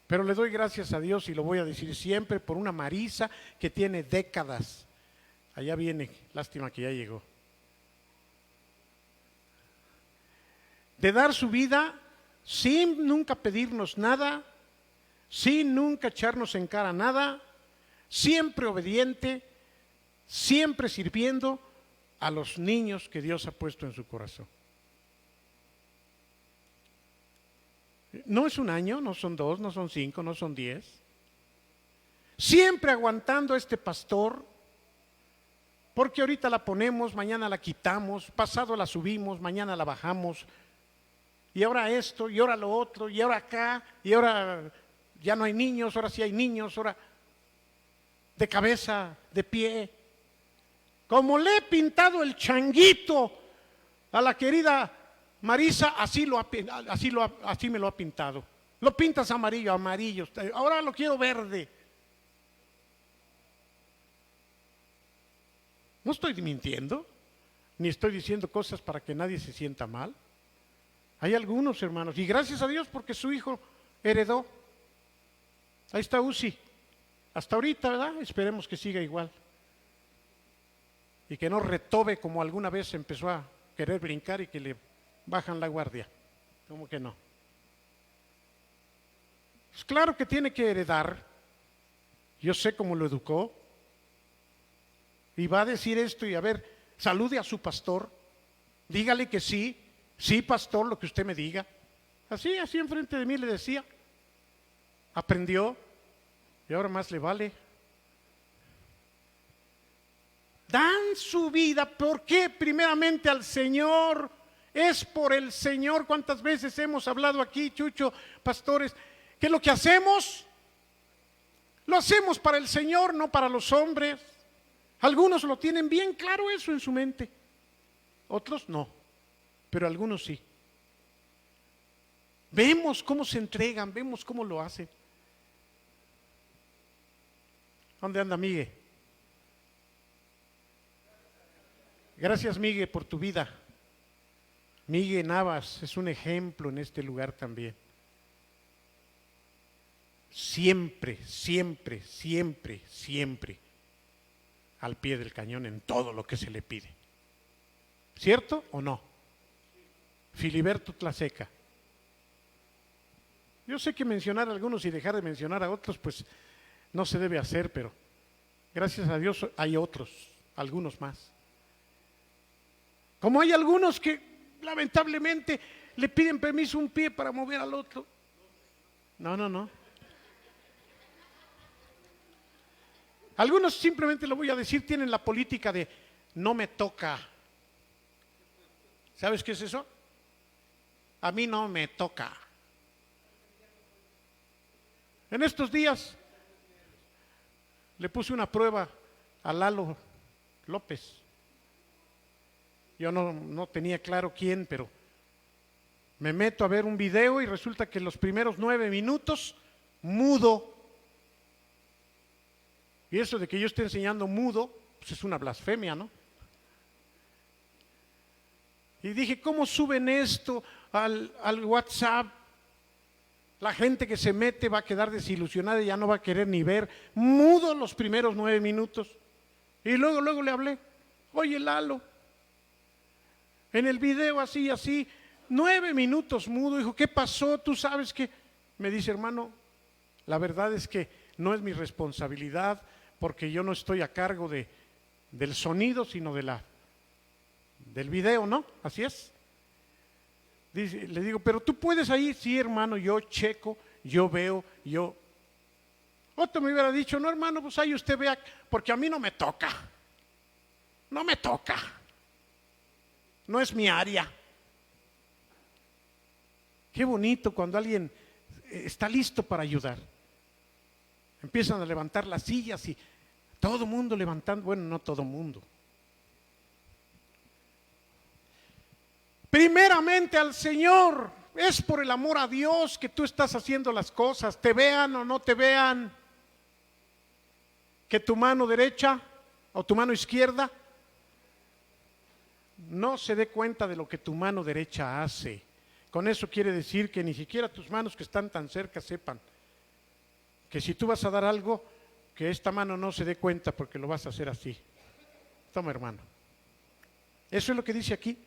Pero le doy gracias a Dios y lo voy a decir siempre por una Marisa que tiene décadas. Allá viene, lástima que ya llegó. De dar su vida sin nunca pedirnos nada, sin nunca echarnos en cara nada, siempre obediente, siempre sirviendo a los niños que Dios ha puesto en su corazón. No es un año, no son 2, no son 5, no son 10. Siempre aguantando a este pastor, porque ahorita la ponemos, mañana la quitamos, pasado la subimos, mañana la bajamos, y ahora esto, y ahora lo otro, y ahora acá, y ahora ya no hay niños, ahora sí hay niños, ahora de cabeza, de pie. Como le he pintado el changuito a la querida Marisa, así me lo ha pintado. Lo pintas amarillo, amarillo. Ahora lo quiero verde. No estoy mintiendo, ni estoy diciendo cosas para que nadie se sienta mal. Hay algunos hermanos, y gracias a Dios porque su hijo heredó. Ahí está Uzi. Hasta ahorita, ¿verdad? Esperemos que siga igual. Y que no retobe como alguna vez empezó a querer brincar y que le bajan la guardia. ¿Cómo que no? Pues claro que tiene que heredar. Yo sé cómo lo educó. Y va a decir esto y a ver, salude a su pastor. Dígale que sí, sí pastor, lo que usted me diga. Así enfrente de mí le decía. Aprendió y ahora más le vale. Dan su vida, ¿por qué? Primeramente al Señor, es por el Señor. ¿Cuántas veces hemos hablado aquí, Chucho, pastores, que lo que hacemos, lo hacemos para el Señor, no para los hombres? Algunos lo tienen bien claro eso en su mente, otros no, pero algunos sí. Vemos cómo se entregan, vemos cómo lo hacen. ¿Dónde anda Miguel? Gracias, Miguel, por tu vida. Miguel Navas es un ejemplo en este lugar también. Siempre, siempre, siempre, siempre al pie del cañón en todo lo que se le pide. ¿Cierto o no? Filiberto Tlaseca. Yo sé que mencionar a algunos y dejar de mencionar a otros, pues no se debe hacer, pero gracias a Dios hay otros, algunos más. Como hay algunos que lamentablemente le piden permiso un pie para mover al otro. No. Algunos simplemente, lo voy a decir, tienen la política de no me toca. ¿Sabes qué es eso? A mí no me toca. En estos días le puse una prueba a Lalo López. Yo no tenía claro quién, pero me meto a ver un video y resulta que los primeros 9 minutos, mudo. Y eso de que yo esté enseñando mudo, pues es una blasfemia, ¿no? Y dije, ¿cómo suben esto al WhatsApp? La gente que se mete va a quedar desilusionada y ya no va a querer ni ver. Mudo los primeros 9 minutos. Y luego le hablé, oye Lalo, en el video así, 9 minutos mudo. Dijo, ¿qué pasó? ¿Tú sabes qué? Me dice, hermano, la verdad es que no es mi responsabilidad porque yo no estoy a cargo del sonido, sino del video, ¿no? Así es. Dice, le digo, pero tú puedes ahí, sí hermano, yo checo, yo veo, yo. Otro me hubiera dicho, no hermano, pues ahí usted vea, porque a mí no me toca. No me toca. No es mi área. Qué bonito cuando alguien está listo para ayudar. Empiezan a levantar las sillas y todo mundo levantando, bueno, no todo mundo. Primeramente al Señor, es por el amor a Dios que tú estás haciendo las cosas, te vean o no te vean, que tu mano derecha o tu mano izquierda no se dé cuenta de lo que tu mano derecha hace. Con eso quiere decir que ni siquiera tus manos que están tan cerca sepan que si tú vas a dar algo, que esta mano no se dé cuenta porque lo vas a hacer así. Toma hermano. Eso es lo que dice aquí.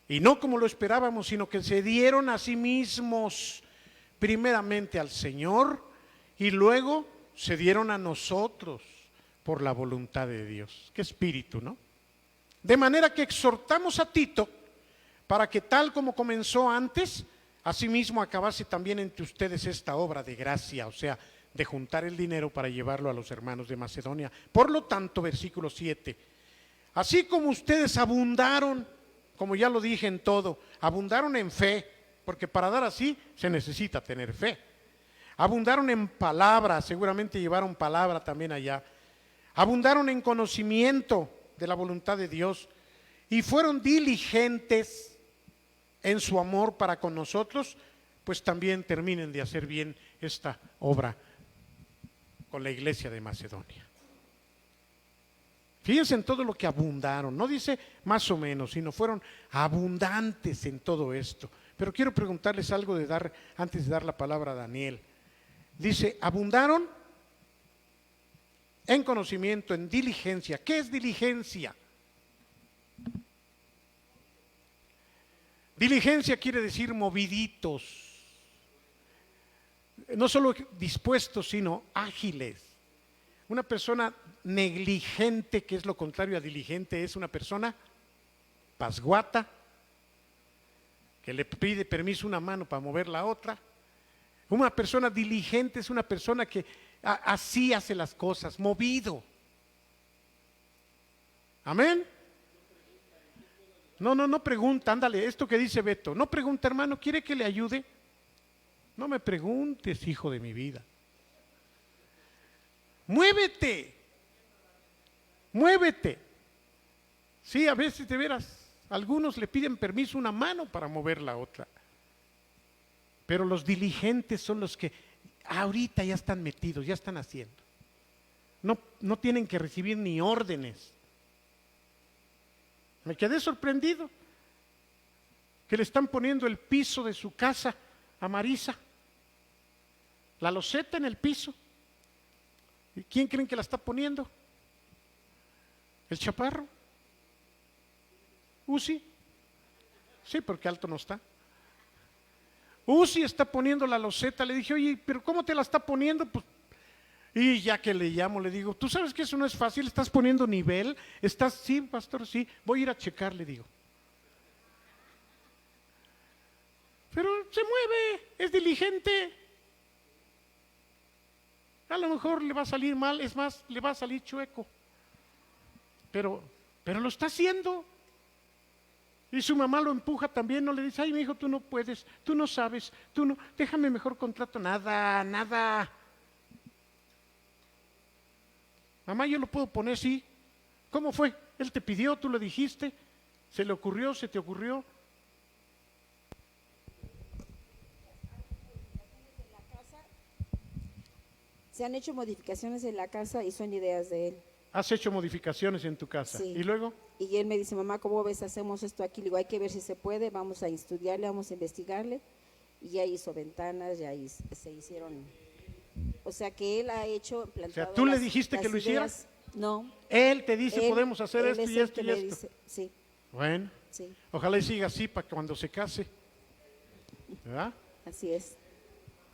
Y no como lo esperábamos, sino que se dieron a sí mismos primeramente al Señor y luego se dieron a nosotros por la voluntad de Dios. Qué espíritu, ¿no? De manera que exhortamos a Tito para que tal como comenzó antes, asimismo acabase también entre ustedes esta obra de gracia, o sea, de juntar el dinero para llevarlo a los hermanos de Macedonia. Por lo tanto, versículo 7, así como ustedes abundaron, como ya lo dije en todo, abundaron en fe, porque para dar así se necesita tener fe. Abundaron en palabra, seguramente llevaron palabra también allá. Abundaron en conocimiento de la voluntad de Dios y fueron diligentes en su amor para con nosotros, pues también terminen de hacer bien esta obra con la iglesia de Macedonia. Fíjense en todo lo que abundaron, no dice más o menos, sino fueron abundantes en todo esto. Pero quiero preguntarles algo antes de dar la palabra a Daniel. Dice, abundaron en conocimiento, en diligencia. ¿Qué es diligencia? Diligencia quiere decir moviditos, no solo dispuestos, sino ágiles. Una persona negligente, que es lo contrario a diligente, es una persona pasguata, que le pide permiso una mano para mover la otra. Una persona diligente es una persona que así hace las cosas, movido. Amén. No pregunta, ándale, esto que dice Beto, no pregunta hermano, ¿quiere que le ayude? No me preguntes, hijo de mi vida. Muévete. Sí, a veces de veras, algunos le piden permiso una mano para mover la otra. Pero los diligentes son los que ahorita ya están metidos, ya están haciendo. No tienen que recibir ni órdenes. Me quedé sorprendido que le están poniendo el piso de su casa a Marisa. La loseta en el piso. ¿Y quién creen que la está poniendo? ¿El chaparro? ¿Uzi? Sí, porque alto no está. Uzi está poniendo la loseta. Le dije, oye, ¿pero cómo te la está poniendo? Pues, y ya que le llamo, le digo, ¿tú sabes que eso no es fácil? ¿Estás poniendo nivel? Sí, pastor, sí. Voy a ir a checar, le digo. Pero se mueve, es diligente. A lo mejor le va a salir mal, es más, le va a salir chueco. pero lo está haciendo. Y su mamá lo empuja también, no le dice, ay, mi hijo, tú no puedes, tú no sabes, tú no, déjame mejor contrato. Nada, nada. Mamá, yo lo puedo poner, sí. ¿Cómo fue? Él te pidió, tú le dijiste, se le ocurrió, se te ocurrió. Se han hecho modificaciones en la casa y son ideas de él. Has hecho modificaciones en tu casa. Sí. ¿Y luego? Y él me dice, mamá, ¿cómo ves? Hacemos esto aquí. Le digo, hay que ver si se puede, vamos a estudiarle, vamos a investigarle. Y ya hizo ventanas, se hicieron. O sea que él ha hecho, plantado. O sea, ¿tú le dijiste que lo hiciera? ideas. No. Él te dice, Él- podemos hacer él esto es y el esto que y me esto. dice, sí, Bueno, sí, ojalá y siga así para que cuando se case. ¿Verdad? así es.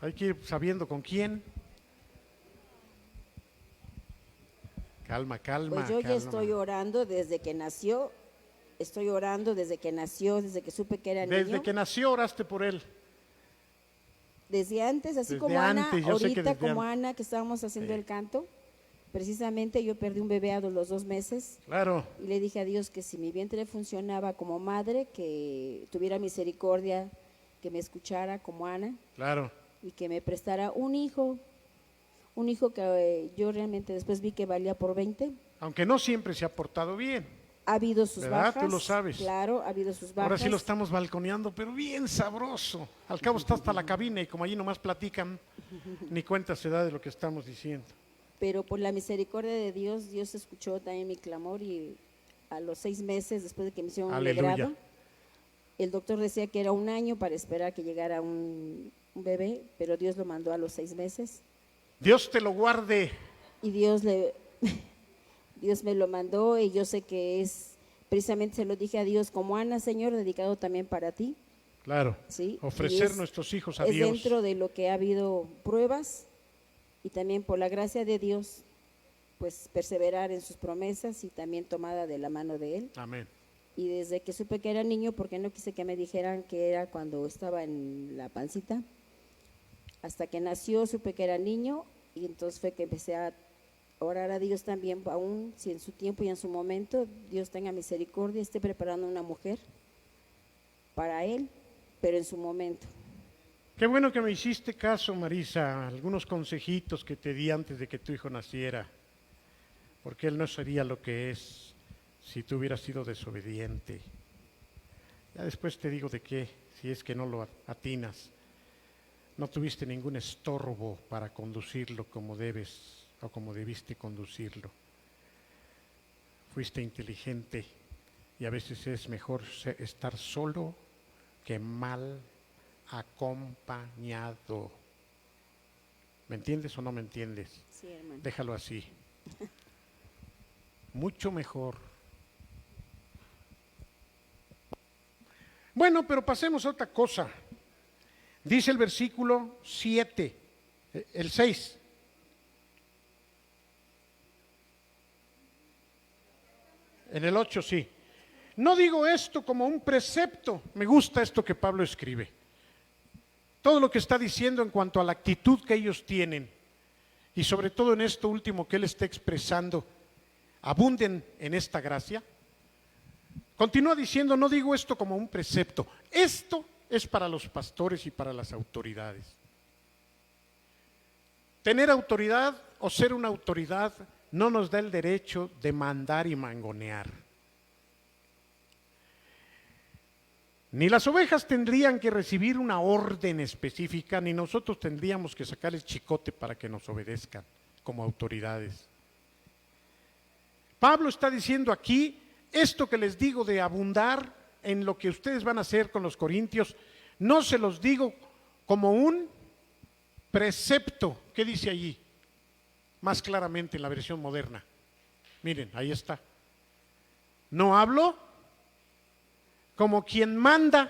Hay que ir sabiendo con quién. Calma, calma. Pues yo ya calma. estoy orando desde que nació. Estoy orando desde que nació, desde que supe que era Desde niño. que nació oraste por él. Desde antes, así Desde como Ana, antes, yo sé que ahorita desde como antes. Ana, que estábamos haciendo Sí. el canto, precisamente yo perdí un bebé a los 2 meses Claro, y le dije a Dios que si mi vientre funcionaba como madre, que tuviera misericordia, que me escuchara como Ana claro. y que me prestara un hijo que yo realmente después vi que valía por 20. Aunque no siempre se ha portado bien. Ha habido sus ¿Verdad? bajas. Tú lo sabes. Claro, ha habido sus bajas. Ahora sí lo estamos balconeando, pero bien sabroso. Al cabo está hasta la cabina y como allí nomás platican, ni cuenta se da de lo que estamos diciendo. Pero por la misericordia de Dios, Dios escuchó también mi clamor y a los 6 meses después de que me hicieron un Aleluya. legrado, el doctor decía que era 1 año para esperar que llegara un bebé, pero Dios lo mandó a los 6 meses Dios te lo guarde. y Dios me lo mandó y yo sé que es, precisamente se lo dije a Dios como Ana, Señor, dedicado también para ti, Claro. ¿sí? Ofrecer Y es- nuestros hijos a es Dios. dentro de lo que ha habido pruebas y también por la gracia de Dios, pues perseverar en sus promesas y también tomada de la mano de Él. Amén. Y desde que supe que era niño, porque no quise que me dijeran que era cuando estaba en la pancita, hasta que nació supe que era niño y entonces fue que empecé a orar a Dios también, aún si en su tiempo y en su momento Dios tenga misericordia, esté preparando una mujer para Él, pero en su momento. Qué bueno que me hiciste caso, Marisa. Algunos consejitos que te di antes de que tu hijo naciera. Porque él no sería lo que es si tú hubieras sido desobediente. Ya después te digo de qué, si es que no lo atinas. No tuviste ningún estorbo para conducirlo como debes o como debiste conducirlo. Fuiste inteligente y a veces es mejor estar solo que mal acompañado. ¿Me entiendes o no me entiendes? Sí, hermano. Déjalo así. Mucho mejor. Bueno, pero pasemos a otra cosa. Dice el versículo 7, el 6. En el 8 sí. No digo esto como un precepto. Me gusta esto que Pablo escribe. Todo lo que está diciendo en cuanto a la actitud que ellos tienen. Y sobre todo en esto último que él está expresando. Abunden en esta gracia. Continúa diciendo, no digo esto como un precepto. Esto es para los pastores y para las autoridades. Tener autoridad o ser una autoridad no nos da el derecho de mandar y mangonear. Ni las ovejas tendrían que recibir una orden específica, ni nosotros tendríamos que sacar el chicote para que nos obedezcan como autoridades. Pablo está diciendo aquí, esto que les digo de abundar en lo que ustedes van a hacer con los corintios, no se los digo como un precepto. ¿Qué dice allí? Más claramente en la versión moderna. Miren, ahí está. No hablo como quien manda.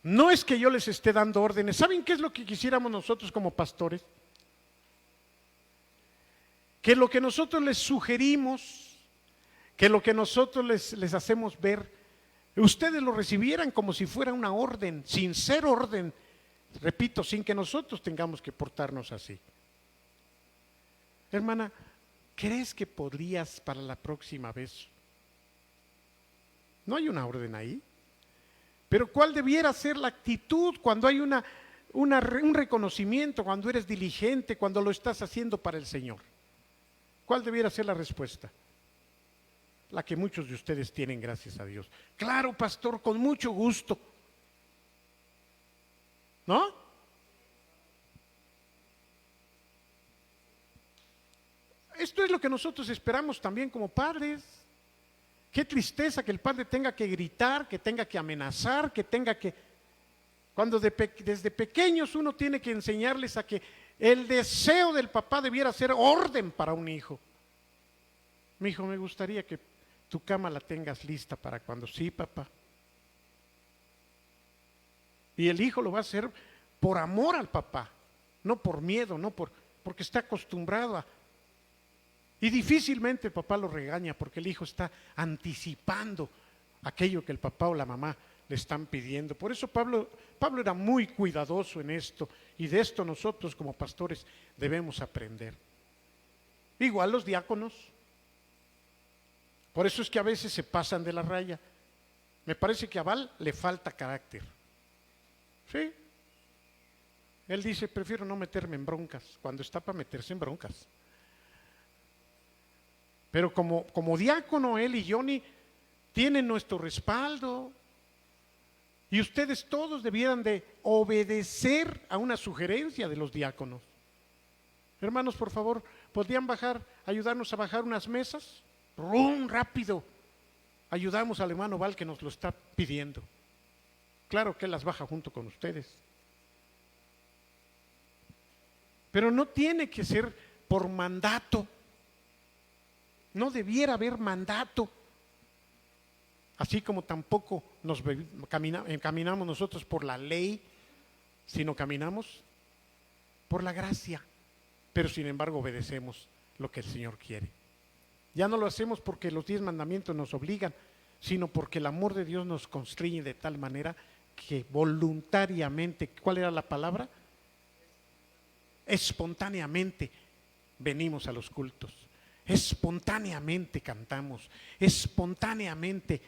No es que yo les esté dando órdenes. ¿Saben qué es lo que quisiéramos nosotros como pastores? Que lo que nosotros les sugerimos, que lo que nosotros les hacemos ver, ustedes lo recibieran como si fuera una orden, sin ser orden, repito, sin que nosotros tengamos que portarnos así. Hermana, ¿crees que podrías para la próxima vez? No hay una orden ahí. Pero ¿cuál debiera ser la actitud cuando hay un reconocimiento, cuando eres diligente, cuando lo estás haciendo para el Señor? ¿Cuál debiera ser la respuesta? La que muchos de ustedes tienen, gracias a Dios. Claro, pastor, con mucho gusto. ¿No? Esto es lo que nosotros esperamos también como padres. Qué tristeza que el padre tenga que gritar, que tenga que amenazar, que tenga que... Cuando desde pequeños uno tiene que enseñarles a que el deseo del papá debiera ser orden para un hijo. Mi hijo, me gustaría que tu cama la tengas lista para cuando sí, papá. Y el hijo lo va a hacer por amor al papá, no por miedo, porque está acostumbrado a... Y difícilmente el papá lo regaña porque el hijo está anticipando aquello que el papá o la mamá le están pidiendo. Por eso Pablo era muy cuidadoso en esto, y de esto nosotros como pastores debemos aprender. Igual los diáconos. Por eso es que a veces se pasan de la raya. Me parece que a Val le falta carácter. ¿Sí? Él dice, prefiero no meterme en broncas, cuando está para meterse en broncas. Pero como diácono, él y Johnny tienen nuestro respaldo, y ustedes todos debieran de obedecer a una sugerencia de los diáconos. Hermanos, por favor, ¿podrían ayudarnos a bajar unas mesas? ¡Rum! Rápido. Ayudamos al hermano Val que nos lo está pidiendo. Claro que él las baja junto con ustedes. Pero no tiene que ser por mandato. No debiera haber mandato. Así como tampoco nos encaminamos nosotros por la ley, sino caminamos por la gracia. Pero sin embargo obedecemos lo que el Señor quiere. Ya no lo hacemos porque los 10 mandamientos nos obligan, sino porque el amor de Dios nos constriñe de tal manera que voluntariamente, ¿cuál era la palabra? Espontáneamente venimos a los cultos. Espontáneamente cantamos, espontáneamente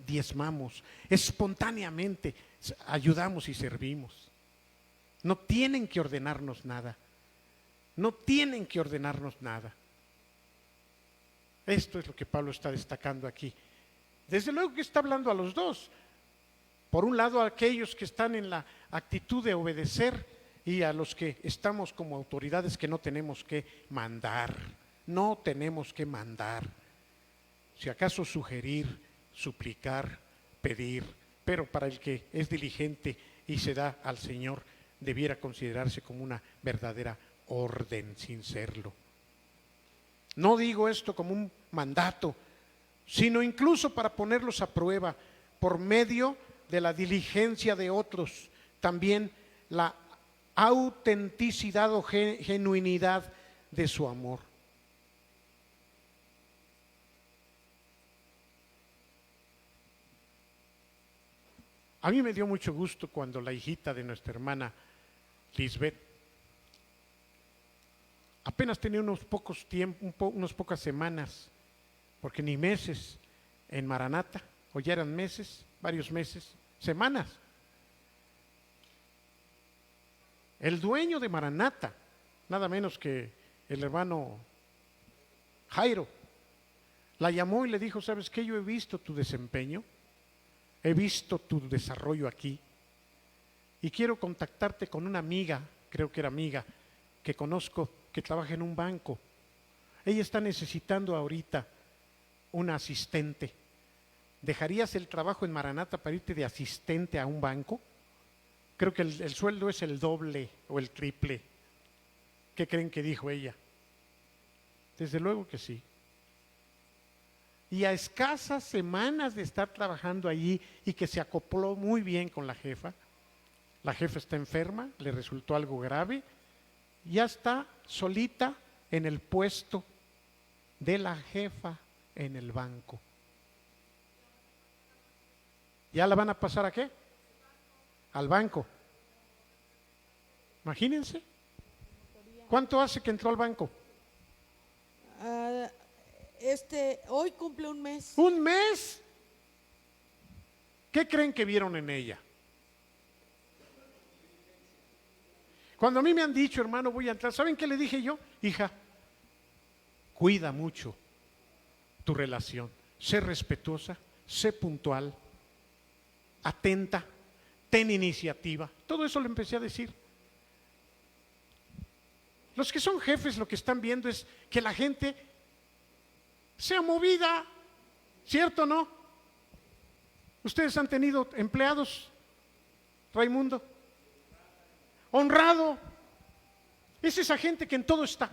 diezmamos, espontáneamente ayudamos y servimos. No tienen que ordenarnos nada, no tienen que ordenarnos nada. Esto es lo que Pablo está destacando aquí. Desde luego que está hablando a los dos. Por un lado, a aquellos que están en la actitud de obedecer, y a los que estamos como autoridades que no tenemos que mandar. No tenemos que mandar, si acaso sugerir, suplicar, pedir, pero para el que es diligente y se da al Señor, debiera considerarse como una verdadera orden sin serlo. No digo esto como un mandato, sino incluso para ponerlos a prueba por medio de la diligencia de otros, también la autenticidad o genuinidad de su amor. A mí me dio mucho gusto cuando la hijita de nuestra hermana Lisbeth apenas tenía unas pocas semanas, porque ni meses en Maranata, o ya eran meses, varios meses, semanas. El dueño de Maranata, nada menos que el hermano Jairo, la llamó y le dijo, ¿sabes qué? Yo he visto tu desempeño. He visto tu desarrollo aquí y quiero contactarte con una amiga, creo que era amiga, que conozco, que trabaja en un banco. Ella está necesitando ahorita una asistente. ¿Dejarías el trabajo en Maranata para irte de asistente a un banco? Creo que el sueldo es el doble o el triple. ¿Qué creen que dijo ella? Desde luego que sí. Y a escasas semanas de estar trabajando allí y que se acopló muy bien con la jefa está enferma, le resultó algo grave, ya está solita en el puesto de la jefa en el banco. ¿Ya la van a pasar a qué? Al banco. Imagínense. ¿Cuánto hace que entró al banco? Hoy cumple un mes. ¿Un mes? ¿Qué creen que vieron en ella? Cuando a mí me han dicho, hermano, voy a entrar, ¿saben qué le dije yo? Hija, cuida mucho tu relación, sé respetuosa, sé puntual, atenta, ten iniciativa. Todo eso le empecé a decir. Los que son jefes lo que están viendo es que la gente sea movida, ¿cierto o no? Ustedes han tenido empleados, Raimundo, honrado. Es esa gente que en todo está.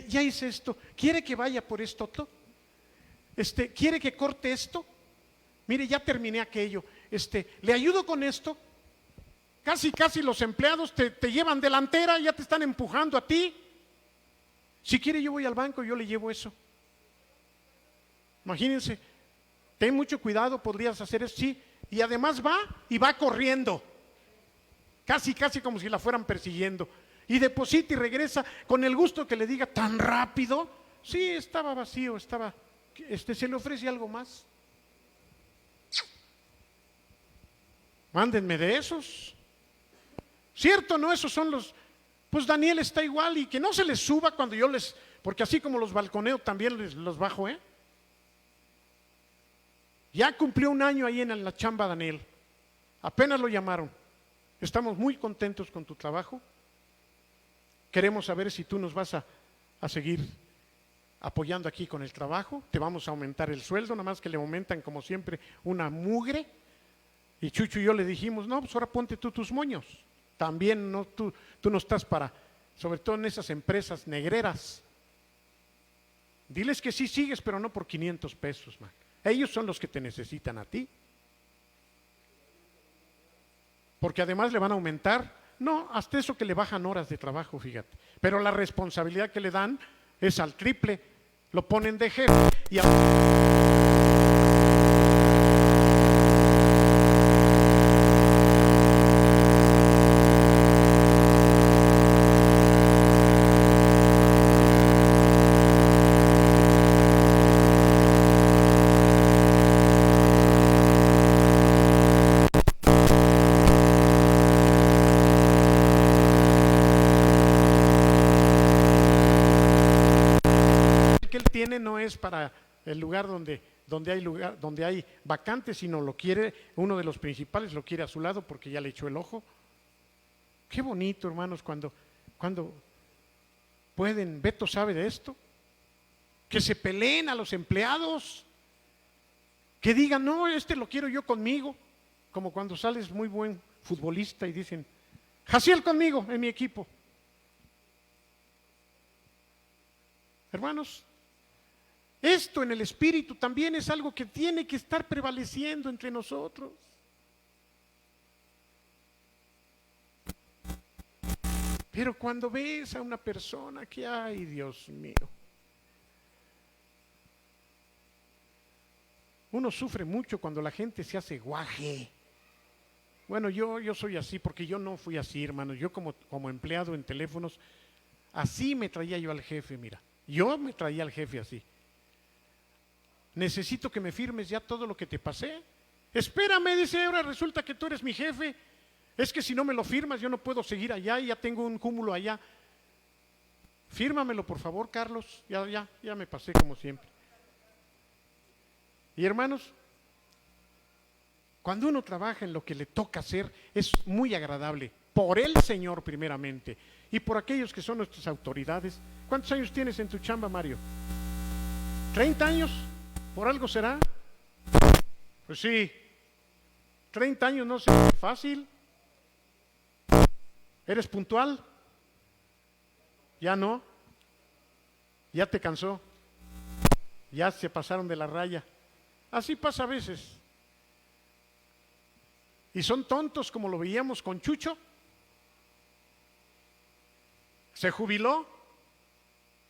Ya hice esto, quiere que vaya por esto otro, quiere que corte esto, mire, ya terminé aquello, le ayudo con esto. Casi los empleados te llevan delantera, ya te están empujando a ti. Si quiere yo voy al banco y yo le llevo eso. Imagínense, ten mucho cuidado, podrías hacer eso, sí. Y además va corriendo, casi como si la fueran persiguiendo. Y deposita y regresa con el gusto que le diga tan rápido. Sí, estaba vacío, se le ofrece algo más. Mándenme de esos. ¿Cierto? ¿No? Esos son los... Pues Daniel está igual y que no se les suba cuando yo les... Porque así como los balconeo también los bajo, ¿eh? Ya cumplió un año ahí en la chamba Daniel. Apenas lo llamaron. Estamos muy contentos con tu trabajo. Queremos saber si tú nos vas a seguir apoyando aquí con el trabajo. Te vamos a aumentar el sueldo, nada más que le aumentan como siempre una mugre. Y Chucho y yo le dijimos, no, pues ahora ponte tú tus moños. También no, tú no estás para, sobre todo en esas empresas negreras. Diles que sí sigues, pero no por 500 pesos, man. Ellos son los que te necesitan a ti. Porque además le van a aumentar, no, hasta eso que le bajan horas de trabajo, fíjate. Pero la responsabilidad que le dan es al triple. Lo ponen de jefe y tiene no es para el lugar donde hay vacantes, sino lo quiere, uno de los principales lo quiere a su lado porque ya le echó el ojo. Qué bonito, hermanos, cuando pueden, Beto sabe de esto, que se peleen a los empleados, que digan, no, lo quiero yo conmigo, como cuando sales muy buen futbolista y dicen, Jaciel conmigo en mi equipo. Hermanos, esto en el espíritu también es algo que tiene que estar prevaleciendo entre nosotros. Pero cuando ves a una persona que, ay, Dios mío, uno sufre mucho cuando la gente se hace guaje. Bueno, yo soy así porque yo no fui así, hermanos. Yo como empleado en teléfonos, así me traía yo al jefe, mira. Yo me traía al jefe así. Necesito que me firmes ya todo lo que te pasé. Espérame, dice, ahora resulta que tú eres mi jefe. Es que si no me lo firmas yo no puedo seguir allá y ya tengo un cúmulo allá. Fírmamelo por favor, Carlos. Ya me pasé como siempre. Y hermanos, cuando uno trabaja en lo que le toca hacer es muy agradable. Por el Señor primeramente y por aquellos que son nuestras autoridades. ¿Cuántos años tienes en tu chamba, Mario? ¿30 años? ¿Por algo será? Pues sí, 30 años no es fácil. ¿Eres puntual? Ya no. Ya te cansó. Ya se pasaron de la raya. Así pasa a veces. Y son tontos como lo veíamos con Chucho. Se jubiló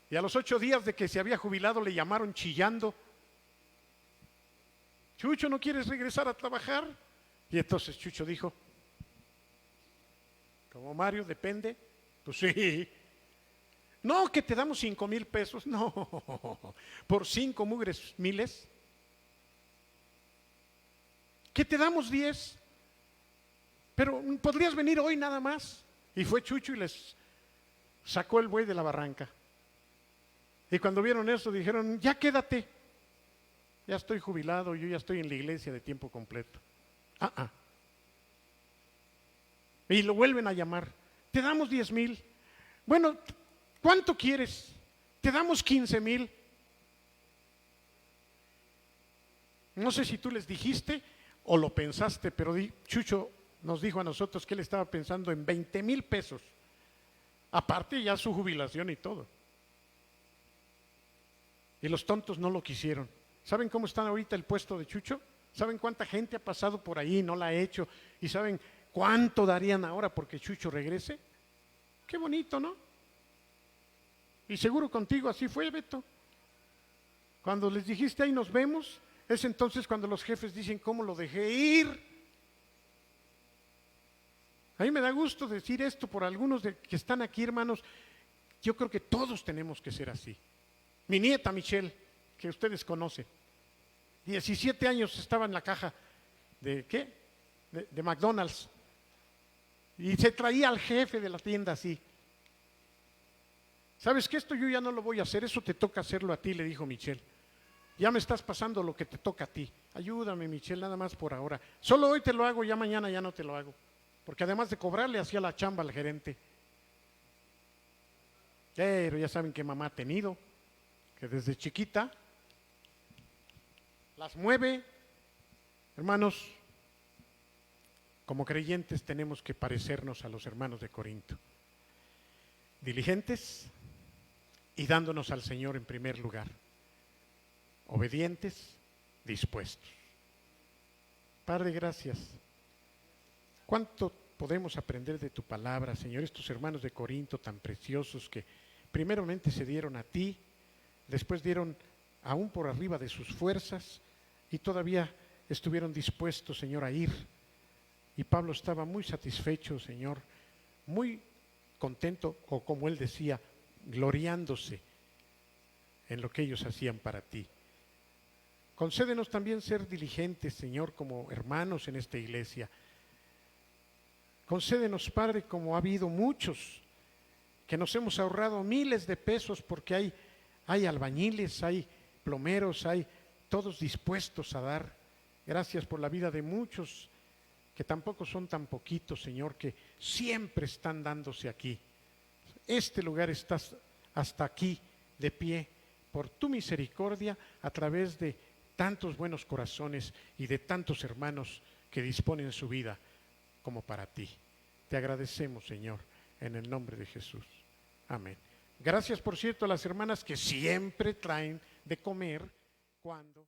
y a los 8 días de que se había jubilado le llamaron chillando. Chucho, ¿no quieres regresar a trabajar? Y entonces Chucho dijo, como Mario, depende. Pues sí, No, que te damos 5,000 pesos. No, por 5 mugres miles. Que te damos 10. Pero podrías venir hoy nada más. Y fue Chucho y les sacó el buey de la barranca. Y cuando vieron eso dijeron, ya quédate. Ya estoy jubilado, yo ya estoy en la iglesia de tiempo completo. Y lo vuelven a llamar. Te damos 10,000. Bueno, ¿cuánto quieres? Te damos 15,000. No sé si tú les dijiste o lo pensaste, pero Chucho nos dijo a nosotros que él estaba pensando en 20,000 pesos. Aparte ya su jubilación y todo. Y los tontos no lo quisieron. ¿Saben cómo está ahorita el puesto de Chucho? ¿Saben cuánta gente ha pasado por ahí y no la ha hecho? ¿Y saben cuánto darían ahora porque Chucho regrese? Qué bonito, ¿no? Y seguro contigo así fue, Beto. Cuando les dijiste ahí nos vemos, es entonces cuando los jefes dicen cómo lo dejé ir. A mí me da gusto decir esto por algunos que están aquí, hermanos. Yo creo que todos tenemos que ser así. Mi nieta Michelle, que ustedes conocen, 17 años estaba en la caja de ¿qué? De McDonald's. Y se traía al jefe de la tienda así. ¿Sabes qué? Esto yo ya no lo voy a hacer, eso te toca hacerlo a ti, le dijo Michelle. Ya me estás pasando lo que te toca a ti. Ayúdame, Michelle, nada más por ahora. Solo hoy te lo hago, ya mañana ya no te lo hago. Porque además de cobrarle, hacía la chamba al gerente. Pero ya saben que mamá ha tenido, que desde chiquita las mueve. Hermanos, como creyentes tenemos que parecernos a los hermanos de Corinto. Diligentes y dándonos al Señor en primer lugar. Obedientes, dispuestos. Padre, gracias. ¿Cuánto podemos aprender de tu palabra, Señor? Estos hermanos de Corinto tan preciosos que primeramente se dieron a ti, después dieron aún por arriba de sus fuerzas y todavía estuvieron dispuestos, Señor, a ir. Y Pablo estaba muy satisfecho, Señor, muy contento, o como él decía, gloriándose en lo que ellos hacían para ti. Concédenos también ser diligentes, Señor, como hermanos en esta iglesia. Concédenos, Padre, como ha habido muchos que nos hemos ahorrado miles de pesos porque hay albañiles, hay plomeros, hay todos dispuestos a dar. Gracias por la vida de muchos que tampoco son tan poquitos, Señor, que siempre están dándose aquí. Este lugar está hasta aquí de pie por tu misericordia a través de tantos buenos corazones y de tantos hermanos que disponen su vida como para ti. Te agradecemos, Señor, en el nombre de Jesús. Amén. Gracias, por cierto, a las hermanas que siempre traen de comer cuando...